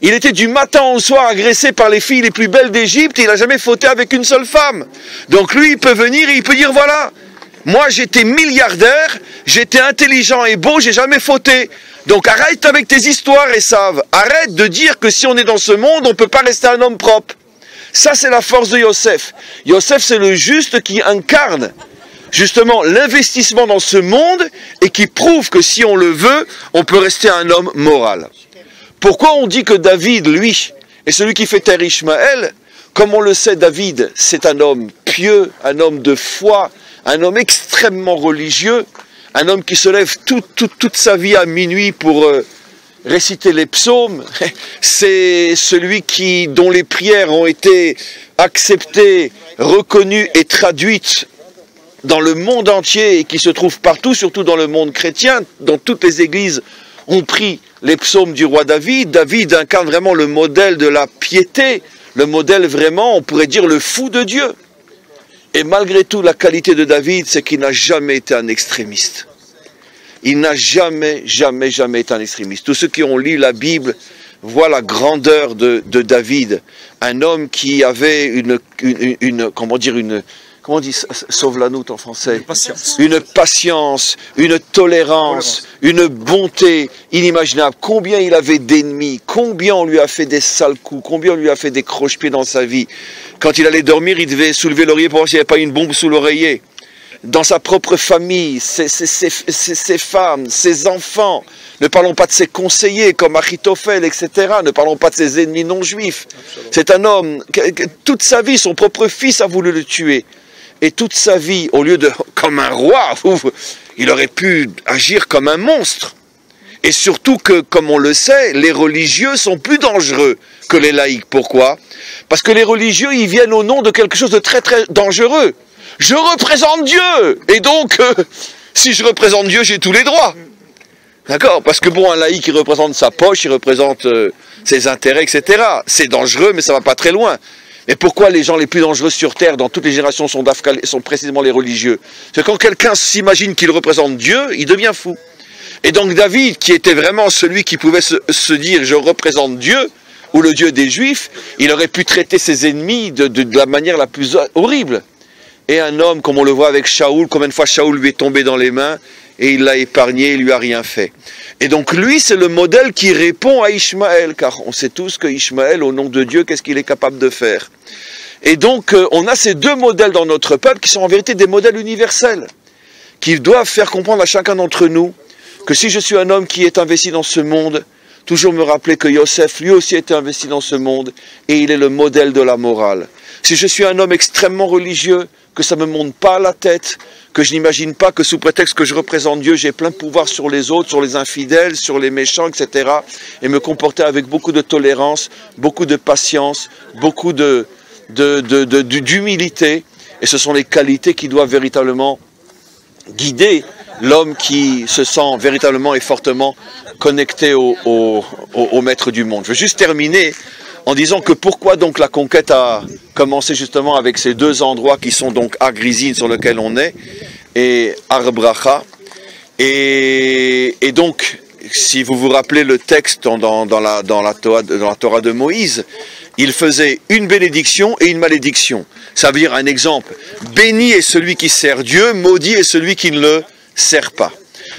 Il était du matin au soir agressé par les filles les plus belles d'Égypte et il n'a jamais fauté avec une seule femme. Donc lui, il peut venir et il peut dire, voilà, moi j'étais milliardaire, j'étais intelligent et beau, j'ai jamais fauté. Donc arrête avec tes histoires, Esav. Arrête de dire que si on est dans ce monde, on ne peut pas rester un homme propre. Ça, c'est la force de Yosef. Yosef, c'est le juste qui incarne justement l'investissement dans ce monde et qui prouve que si on le veut, on peut rester un homme moral. Pourquoi on dit que David, lui, est celui qui fait taire Ishmaël? Comme on le sait, David, c'est un homme pieux, un homme de foi, un homme extrêmement religieux, un homme qui se lève toute sa vie à minuit pour réciter les psaumes. C'est celui dont les prières ont été acceptées, reconnues et traduites dans le monde entier et qui se trouve partout, surtout dans le monde chrétien. Dans toutes les églises, on prie les psaumes du roi David. David incarne vraiment le modèle de la piété, le modèle vraiment, on pourrait dire, le fou de Dieu. Et malgré tout, la qualité de David, c'est qu'il n'a jamais été un extrémiste. Il n'a jamais été un extrémiste. Tous ceux qui ont lu la Bible voient la grandeur de David. Un homme qui avait comment on dit sauve-la-nous en français? Une patience, une tolérance, une bonté inimaginable. Combien il avait d'ennemis, combien on lui a fait des sales coups, combien on lui a fait des croche-pieds dans sa vie. Quand il allait dormir, il devait soulever l'oreiller pour voir s'il n'y avait pas une bombe sous l'oreiller. Dans sa propre famille, ses femmes, ses enfants. Ne parlons pas de ses conseillers comme Achitophel, etc. Ne parlons pas de ses ennemis non juifs. C'est un homme, toute sa vie, son propre fils a voulu le tuer. Et toute sa vie, au lieu de, comme un roi, il aurait pu agir comme un monstre. Et surtout que, comme on le sait, les religieux sont plus dangereux que les laïcs. Pourquoi? Parce que les religieux, ils viennent au nom de quelque chose de très très dangereux. Je représente Dieu. Et donc, si je représente Dieu, j'ai tous les droits. D'accord? Parce que bon, un laïc, il représente sa poche, il représente ses intérêts, etc. C'est dangereux, mais ça va pas très loin. Et pourquoi les gens les plus dangereux sur Terre, dans toutes les générations, sont précisément les religieux? C'est quand quelqu'un s'imagine qu'il représente Dieu, il devient fou. Et donc David, qui était vraiment celui qui pouvait se dire « je représente Dieu », ou le Dieu des Juifs, il aurait pu traiter ses ennemis de la manière la plus horrible. Et un homme, comme on le voit avec Shaoul, combien de fois Shaoul lui est tombé dans les mains, et il l'a épargné, il lui a rien fait. Et donc lui, c'est le modèle qui répond à Ishmaël, car on sait tous que Ishmaël, au nom de Dieu, qu'est-ce qu'il est capable de faire? Et donc, on a ces deux modèles dans notre peuple, qui sont en vérité des modèles universels, qui doivent faire comprendre à chacun d'entre nous, que si je suis un homme qui est investi dans ce monde, toujours me rappeler que Yosef, lui aussi, était investi dans ce monde, et il est le modèle de la morale. Si je suis un homme extrêmement religieux, que ça ne me monte pas à la tête, que je n'imagine pas que sous prétexte que je représente Dieu, j'ai plein de pouvoir sur les autres, sur les infidèles, sur les méchants, etc. Et me comporter avec beaucoup de tolérance, beaucoup de patience, beaucoup d'humilité. et ce sont les qualités qui doivent véritablement guider l'homme qui se sent véritablement et fortement connecté au maître du monde. Je veux juste terminer en disant que pourquoi donc la conquête a commencé justement avec ces deux endroits qui sont donc Ar-Grizim sur lequel on est et Ar-Bracha. Et donc, si vous vous rappelez le texte dans la Torah de Moïse, il faisait une bénédiction et une malédiction. Ça veut dire un exemple. Béni est celui qui sert Dieu, maudit est celui qui ne le sert pas.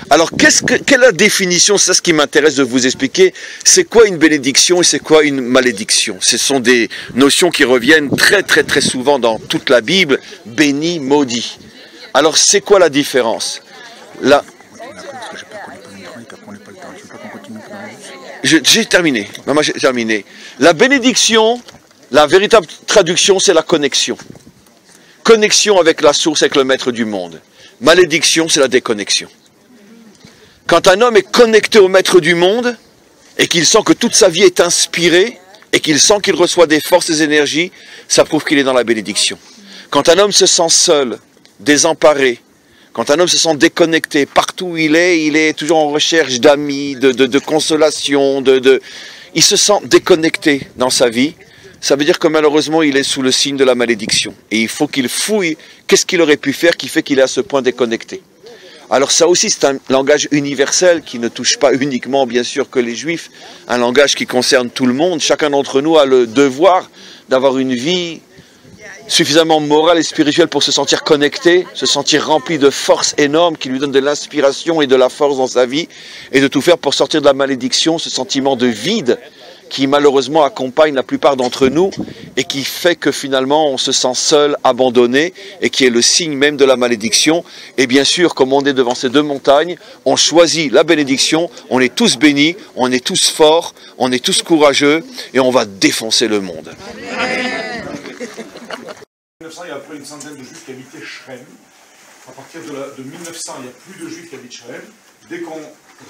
Alors, quelle est la définition? C'est ce qui m'intéresse de vous expliquer. C'est quoi une bénédiction et c'est quoi une malédiction? Ce sont des notions qui reviennent très très très souvent dans toute la Bible. Béni, maudit. Alors, c'est quoi la différence? J'ai terminé. Maman, j'ai terminé. La bénédiction, la véritable traduction, c'est la connexion. Connexion avec la source, avec le maître du monde. Malédiction, c'est la déconnexion. Quand un homme est connecté au maître du monde, et qu'il sent que toute sa vie est inspirée, et qu'il sent qu'il reçoit des forces et des énergies, ça prouve qu'il est dans la bénédiction. Quand un homme se sent seul, désemparé, quand un homme se sent déconnecté, partout où il est toujours en recherche d'amis, de consolation, il se sent déconnecté dans sa vie. Ça veut dire que malheureusement, il est sous le signe de la malédiction. Et il faut qu'il fouille qu'est-ce qu'il aurait pu faire qui fait qu'il est à ce point déconnecté. Alors ça aussi, c'est un langage universel qui ne touche pas uniquement, bien sûr, que les Juifs. Un langage qui concerne tout le monde. Chacun d'entre nous a le devoir d'avoir une vie suffisamment morale et spirituelle pour se sentir connecté, se sentir rempli de force énorme qui lui donne de l'inspiration et de la force dans sa vie, et de tout faire pour sortir de la malédiction, ce sentiment de vide qui malheureusement accompagne la plupart d'entre nous et qui fait que finalement on se sent seul, abandonné, et qui est le signe même de la malédiction. Et bien sûr, comme on est devant ces deux montagnes, on choisit la bénédiction, on est tous bénis, on est tous forts, on est tous courageux, et on va défoncer le monde. En 1900, il y a à peu près une centaine de Juifs qui habitaient Shrem. À partir de 1900, il n'y a plus de Juifs qui habitent Shrem. Dès qu'on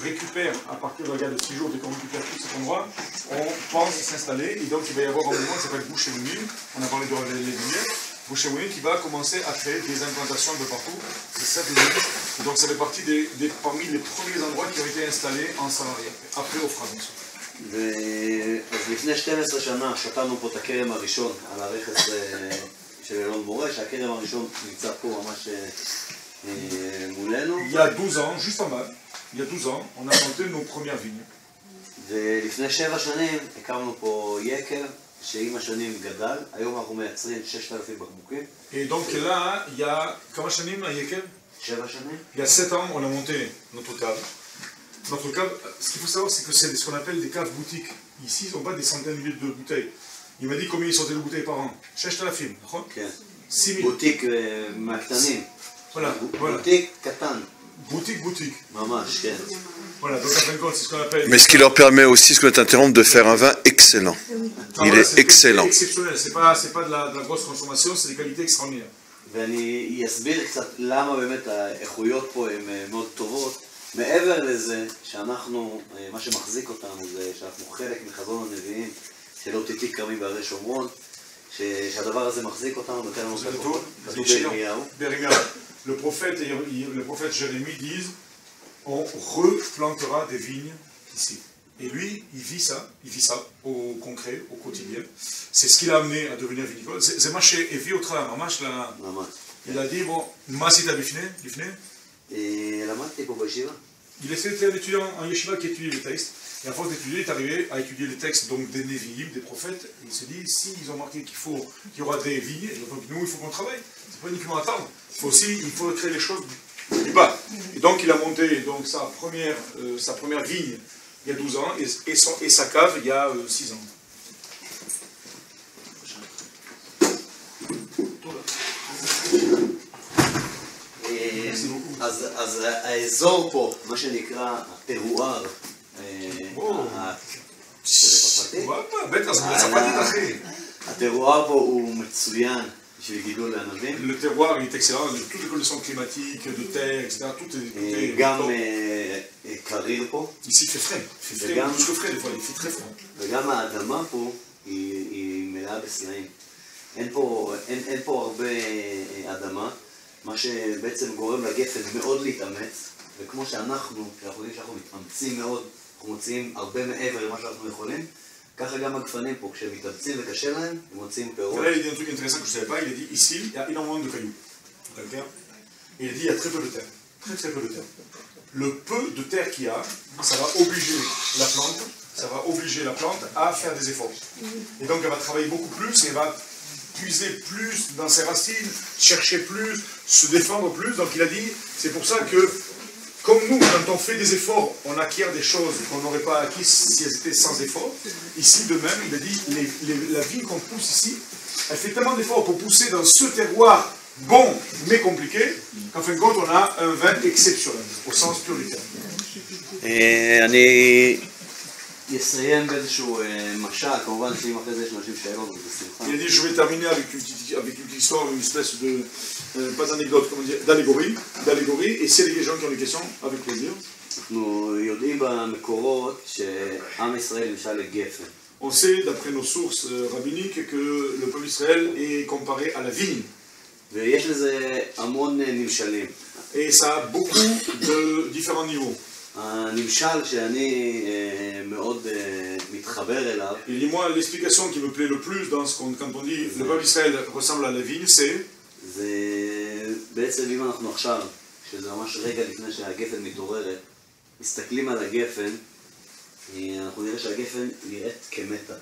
récupère, à partir de la guerre de 6 jours, dès qu'on récupère tout cet endroit, on pense s'installer. Et donc, il va y avoir un mouvement qui s'appelle Boucher-Mounin. On a parlé de les lumières. Boucher-Mounin qui va commencer à créer des implantations de partout. C'est ça, et donc, ça fait partie parmi les premiers endroits qui ont été installés en Samarie, après Ofra, bien sûr. אז לפני 12 שנה שתלנו פה את הכרם הראשון על הרכס של אלון מורה, שהכרם הראשון נמצא פה ממש מולנו. Il y a 12 ans, juste en bas, il y a 12 ans, on a planté nos premières vignes. ולפני 7 שנים הקמנו פה יקר שעם השנים גדל, היום אנחנו מייצרים 6,000 בקבוקים. Et donc là, il y a, כמה שנים היקר? 7 שנים. Il y a 7 ans, on a monté notre cave. Notre cave, ce qu'il faut savoir, c'est que c'est ce qu'on appelle des caves boutiques. Ici, ils n'ont pas des centaines de milliers de bouteilles. Il m'a dit combien ils sortaient de bouteilles par an. 6,000, נכון? כן. 6,000. בוטיק מהקטנים. Voilà. בוטיק קטן. Boutique. ממש, כן. Voilà, donc en fin de compte, c'est ce qu'on appelle... Mais ce qui leur permet aussi, ce que je t'interromps, de faire un vin excellent. Il est excellent. C'est exceptionnel, c'est pas de la grosse consommation, c'est des qualités extraordinaires. ואני אסביר קצת למה באמת האיכויות פה הן מאוד טובות. מעבר לזה שאנחנו, מה שמחזיק אותנו זה שאנחנו חלק מחזון הנביאים של לא תיתי כרמי בערי שומרון, שהדבר הזה מחזיק אותנו נותן לנו כתוב בירמיהו. Le prophète Jérémie dit on replantera des vignes ici. Et lui, il vit ça au concret, au quotidien. C'est ce qui l'a amené à devenir vinicole. C'est marché et vie au travail, marche là. Il a dit bon, masita bifne. למדתי פה בישיבה. Il était un étudiant en yeshiva qui étudiait les textes. Et à force d'étudier, il est arrivé à étudier les textes donc des Nevi'im, des prophètes. Et il s'est dit, si ils ont marqué qu'il y aura des vignes, donc nous, il faut qu'on travaille. C'est pas uniquement attendre. Il faut créer les choses du bas. Et donc, il a monté donc, sa première vigne il y a 12 ans et sa cave il y a 6 ans. אז האזור פה, מה שנקרא הטרואר, הטרואר פה הוא מצוין בשביל גידול ענבים. Le terroir est excellent, toutes les conditions climatiques, de terre, etc. Tout est גם קריר פה. Ici il fait frais, plus que frais des fois, il fait très froid. וגם האדמה פה היא מלאה בסלעים. אין פה הרבה אדמה, מה שבעצם גורם לגפן מאוד להתאמץ, וכמו שאנחנו יודעים שאנחנו מתאמצים מאוד, אנחנו מוציאים הרבה מעבר למה שאנחנו יכולים, ככה גם הגפנים פה, כשהם מתאמצים וקשה להם, הם מוציאים פירות. Là, il dit un truc intéressant que je ne savais pas, il a dit ici, il y a énormément de cailloux, de terre, et il a dit il y a très peu de terre, très peu de terre. Le peu de terre qu'il y a, ça va obliger la plante à faire des efforts. Et donc elle va travailler beaucoup plus, et elle va puiser plus dans ses racines, chercher plus, se défendre plus. Donc il a dit, c'est pour ça que, comme nous, quand on fait des efforts, on acquiert des choses qu'on n'aurait pas acquis si elles étaient sans effort. Ici, de même, il a dit, la vigne qu'on pousse ici, elle fait tellement d'efforts pour pousser dans ce terroir bon, mais compliqué, qu'en fin de compte, on a un vin exceptionnel, au sens pur du terme. יסיים באיזשהו משל, כמובן שאם אחרי זה יש אנשים שאלות, זה בשמחה. Il a dit, je vais terminer avec une petite histoire, une espèce de, pas d'anecdote, comment dire, d'allégorie, et s'il y a des gens qui ont des questions, avec plaisir. אנחנו יודעים במקורות שעם ישראל נמשל לגפן. On sait, d'après nos sources rabbiniques, que le peuple d'Israël est comparé à la vigne. ויש לזה המון נמשלים. Et ça a beaucoup de différents niveaux. הנמשל שאני מאוד מתחבר אליו. Il dit, moi, l'explication qui me plaît le plus dans ce quand on dit le peuple d'Israël ressemble à la vigne, c'est... זה בעצם אם אנחנו עכשיו, שזה ממש רגע לפני שהגפן מתעוררת, מסתכלים על הגפן, אנחנו נראה שהגפן נראית כמתה.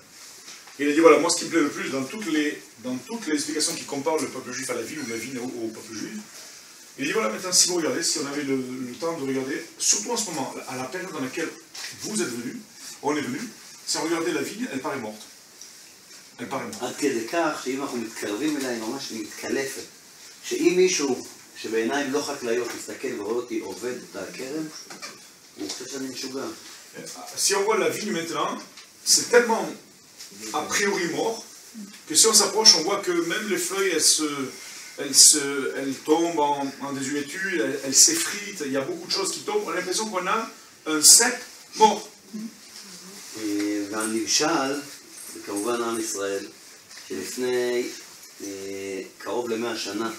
Il a dit, voilà, moi ce qui me plaît le plus dans toutes les explications qui comparent le peuple juif à la vigne ou la vigne au peuple juif, il dit, voilà, maintenant, si vous regardez, si on avait le temps de regarder, surtout en ce moment, à la période dans laquelle vous êtes venus, on est venu, si on regardait la vigne, elle paraît morte. Elle paraît morte. עד כדי כך שאם אנחנו מתקרבים אליה, היא ממש מתקלפת. שאם מישהו שבעיניים לא חקלאיות מסתכל ורואה אותי עובד את הכרם, הוא חושב שאני משוגע. Si on voit la vigne maintenant, c'est tellement a priori mort, que si on s'approche, on voit que même les feuilles, elles tombent en désuétude, elles s'effritent, il y a beaucoup de choses qui tombent, on a l'impression qu'on a un cep mort. והנמשל, זה כמובן עם ישראל, שלפני קרוב ל100 שנה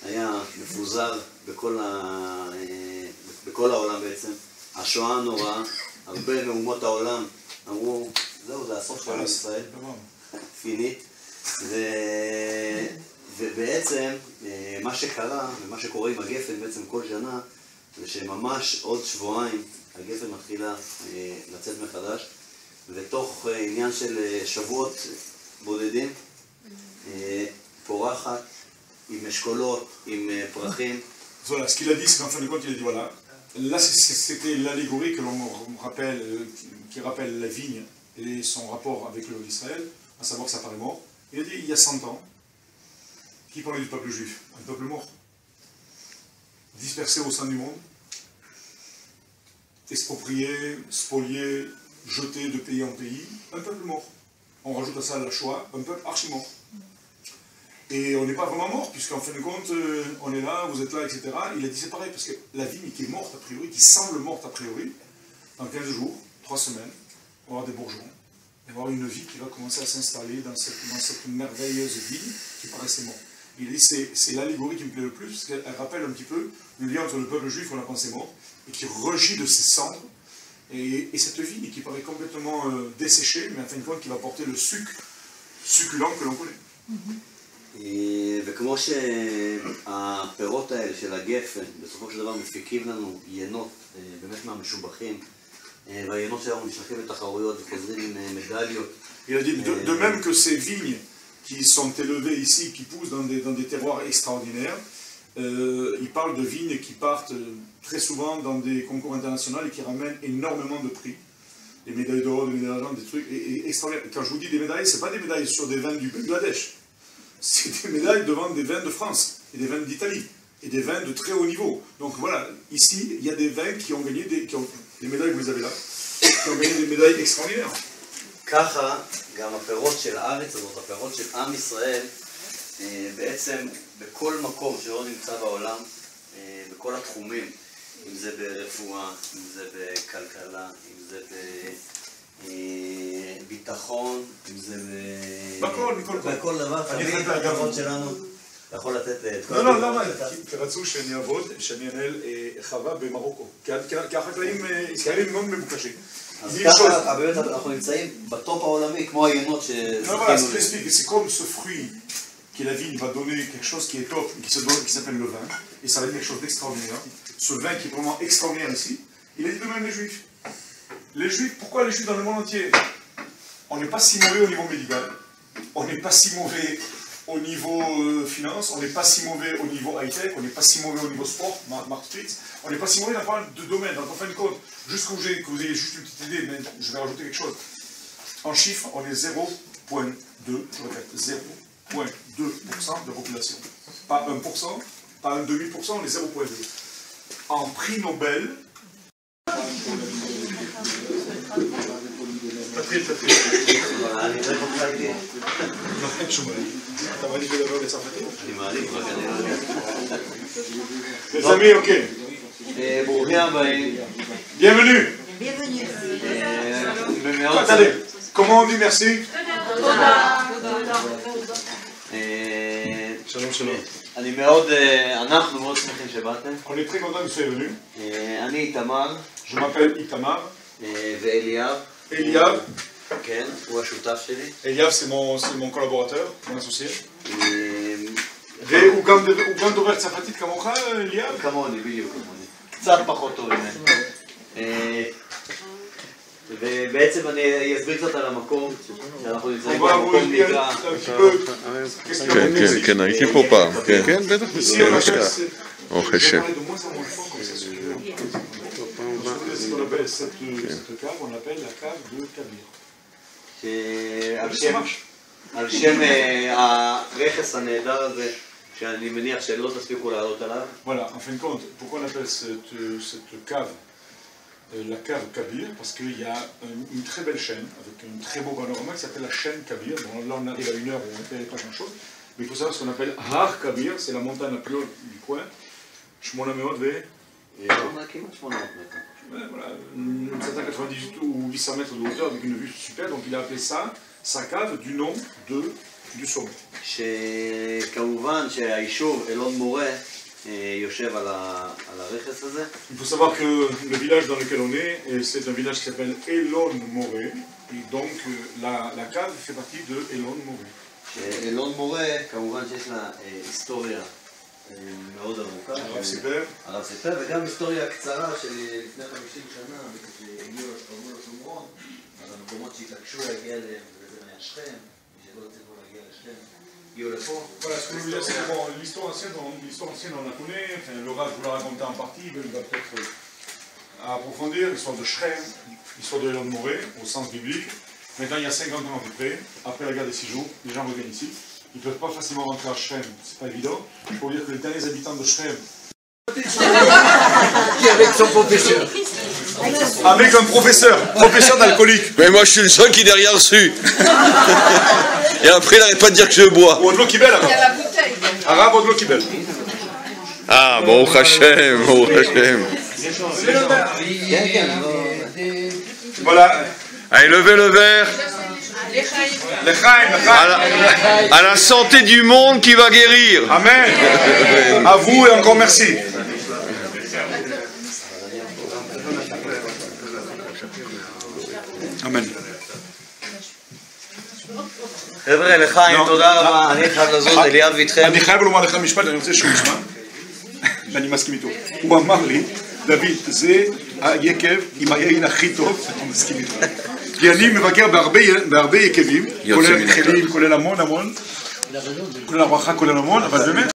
היה מפוזר בכל העולם בעצם. השואה הנוראה, הרבה מאומות העולם אמרו, זהו, זה הסוף של עם ישראל, פינית. ובעצם מה שקרה ומה שקורה עם הגפן בעצם כל שנה זה שממש עוד שבועיים הגפן מתחילה לצאת מחדש ותוך עניין של שבועות בודדים פורחת עם אשכולות, עם פרחים. Voilà, ce qu'il a dit, c'est qu'en fin de compte, il a dit voilà, là c'était l'allégorie que l'on rappelle, qui rappelle la vigne et son rapport avec le d'Israël, à savoir que ça paraît mort. Il a dit il y a 100 ans, qui parlait du peuple juif, un peuple mort, dispersé au sein du monde, exproprié, spolié, jeté de pays en pays, un peuple mort. On rajoute à ça la Shoah, un peuple archi-mort. Et on n'est pas vraiment mort, puisqu'en fin de compte, on est là, vous êtes là, etc. Il a dit c'est pareil, parce que la vigne qui est morte a priori, qui semble morte a priori, dans 15 jours, 3 semaines, on va avoir des bourgeons, et avoir une vie qui va commencer à s'installer dans cette merveilleuse vigne qui paraissait morte. Il a dit c'est l'allégorie qui me plaît le plus, parce qu'elle rappelle un petit peu le lien entre le peuple juif qu'on a pensé mort, et qui regit de ses cendres, et cette vigne qui paraît complètement desséchée, mais en fin de compte qui va porter le sucre succulent que l'on connaît. וכמו שהפירות האלה של הגפן בסופו של דבר מפיקים לנו יינות באמת מהמשובחים והיינות שלנו נשלחים לתחרויות וחוזרים עם מדליות. Il a dit de même que ces vignes qui sont élevées ici, qui poussent dans des terroirs extraordinaires, il parle de vignes qui partent très souvent dans des concours internationaux et qui ramènent énormément de prix. Des médailles d'or, des médailles d'argent, des trucs extraordinaires. Quand je vous dis des médailles, ce n'est pas des médailles sur des vins du Bangladesh. C'est des médailles devant des vins de France, et des vins d'Italie, et des vins de très haut niveau. Donc voilà, ici, il y a des vins qui ont gagné des médailles, vous les avez là, qui ont gagné des médailles extraordinaires. ככה, גם הפירות של הארץ הזאת, הפירות של עם ישראל, בעצם בכל מקום שלא נמצא בעולם, בכל התחומים, אם זה ברפואה, אם זה בכלכלה, אם זה ביטחון, אם זה בכל דבר, תמיד ביטחון שלנו. אתה יכול לתת את כל... לא, למה? כי רצו שאני אעבוד, שאני אנהל חווה במרוקו. כי החקלאים ישראלים מאוד מבוקשים. אז ככה, באמת אנחנו נמצאים בטופ העולמי, כמו היינות ש... Non, voilà, ce que j'explique, c'est comme ce fruit que la vigne va donner quelque chose qui est top, qui s'appelle le vin, et ça va être quelque chose d'extraordinaire. Ce vin qui est vraiment extraordinaire ici, il a dit de même les Juifs. Les Juifs, pourquoi les Juifs dans le monde entier? On n'est pas si mauvais au niveau médical, on n'est pas si mauvais au niveau finance, on n'est pas si mauvais au niveau high-tech, on n'est pas si mauvais au niveau sport, Mark Spitz, on n'est pas si mauvais dans plein de domaines. Donc en fin de compte, juste que vous ayez juste une petite idée, mais je vais rajouter quelque chose. En chiffres, on est 0,2, je répète, 0,2% de la population. Pas 1%, pas un demi%, on est 0,2. En prix Nobel, Patrick. Les amis, ok. Bienvenue. Attendez, comment on dit merci? שלום שלום. אני מאוד, אנחנו מאוד שמחים שבאתם. On est très content que vous soyez venus. אני איתמר. Je m'appelle Itamar. ואליאב. Eliav. כן, הוא השותף שלי. Eliav, c'est mon collaborateur, mon associé. והוא גם דובר צרפתית כמוך, אליאב? כמוני, בדיוק כמוני. קצת פחות טוב ממנו. ובעצם אני אסביר קצת על המקום שאנחנו נמצאים במקום נקרא... כן, הייתי פה פעם, כן, בטח, ברוך השם. על שם הרכס הנהדר הזה שאני מניח שלא תספיקו לעלות עליו. Voilà, en fin de compte, pourquoi on appelle cette cave la cave Kabir? Parce qu'il y a une très belle chaîne, avec un très beau panorama qui s'appelle la chaîne Kabir. Bon, là on arrive à une heure où on ne fait pas grand chose, mais il faut savoir ce qu'on appelle Har Kabir, c'est la montagne la plus haute du coin. 800 ו... כמעט 800 מטר. Voilà, 798 ou 800 mètres de hauteur avec une vue super, donc il a appelé ça sa cave du nom du sommet. שכמובן שהיישוב אלון מורה יושב על הרכס הזה. Il faut savoir que le village dans lequel on est, c'est un village qui s'appelle Elon Moré, et donc la cave fait partie de Elon Moré. אלון מורה, כמובן שיש לה היסטוריה מאוד עמוקה. הרב סיפר, וגם היסטוריה קצרה של לפני 50 שנה, כשהגיעו לשומרון, אז המקומות שהתעקשו להגיע אליהם, וזה מהשכם, שלא הצליחו להגיע לשכם, הגיעו לפה. Voilà, ce que je voulais dire, c'est bon, l'histoire ancienne, on la connaît, enfin, le Rav vous l'a raconté en partie, il va peut-être approfondir, l'histoire de Shrem, l'histoire de Elon Moré, au sens biblique. Maintenant, il y a 50 ans à peu près, après la guerre des 6 jours, les gens reviennent ici. Ils ne peuvent pas facilement rentrer à Shrem, c'est pas évident. Il faut dire que les derniers habitants de Shrem... Avec son professeur. Avec un professeur d'alcoolique. Mais moi je suis le seul qui n'est rien reçu. Et après il n'arrête pas de dire que je bois. Ou Odlo Kibel, Arabe. Arabe Odlo Kibel. Ah, Baruch Hashem, Baruch Hashem. Voilà. Allez, levez le verre. À la santé du monde qui va guérir. Amen. À vous et encore merci. Amen. חבר'ה, לחיים, תודה רבה, אני חייב לזוז, אליאב איתכם. אני חייב לומר לך משפט, אני רוצה שהוא ישמע, ואני מסכים איתו. הוא אמר לי, דוד, זה היקב עם היין הכי טוב, אני מסכים איתו. כי אני מבקר בהרבה יקבים, כולל חלים, כולל המון, כולל הברכה, כולל המון, אבל באמת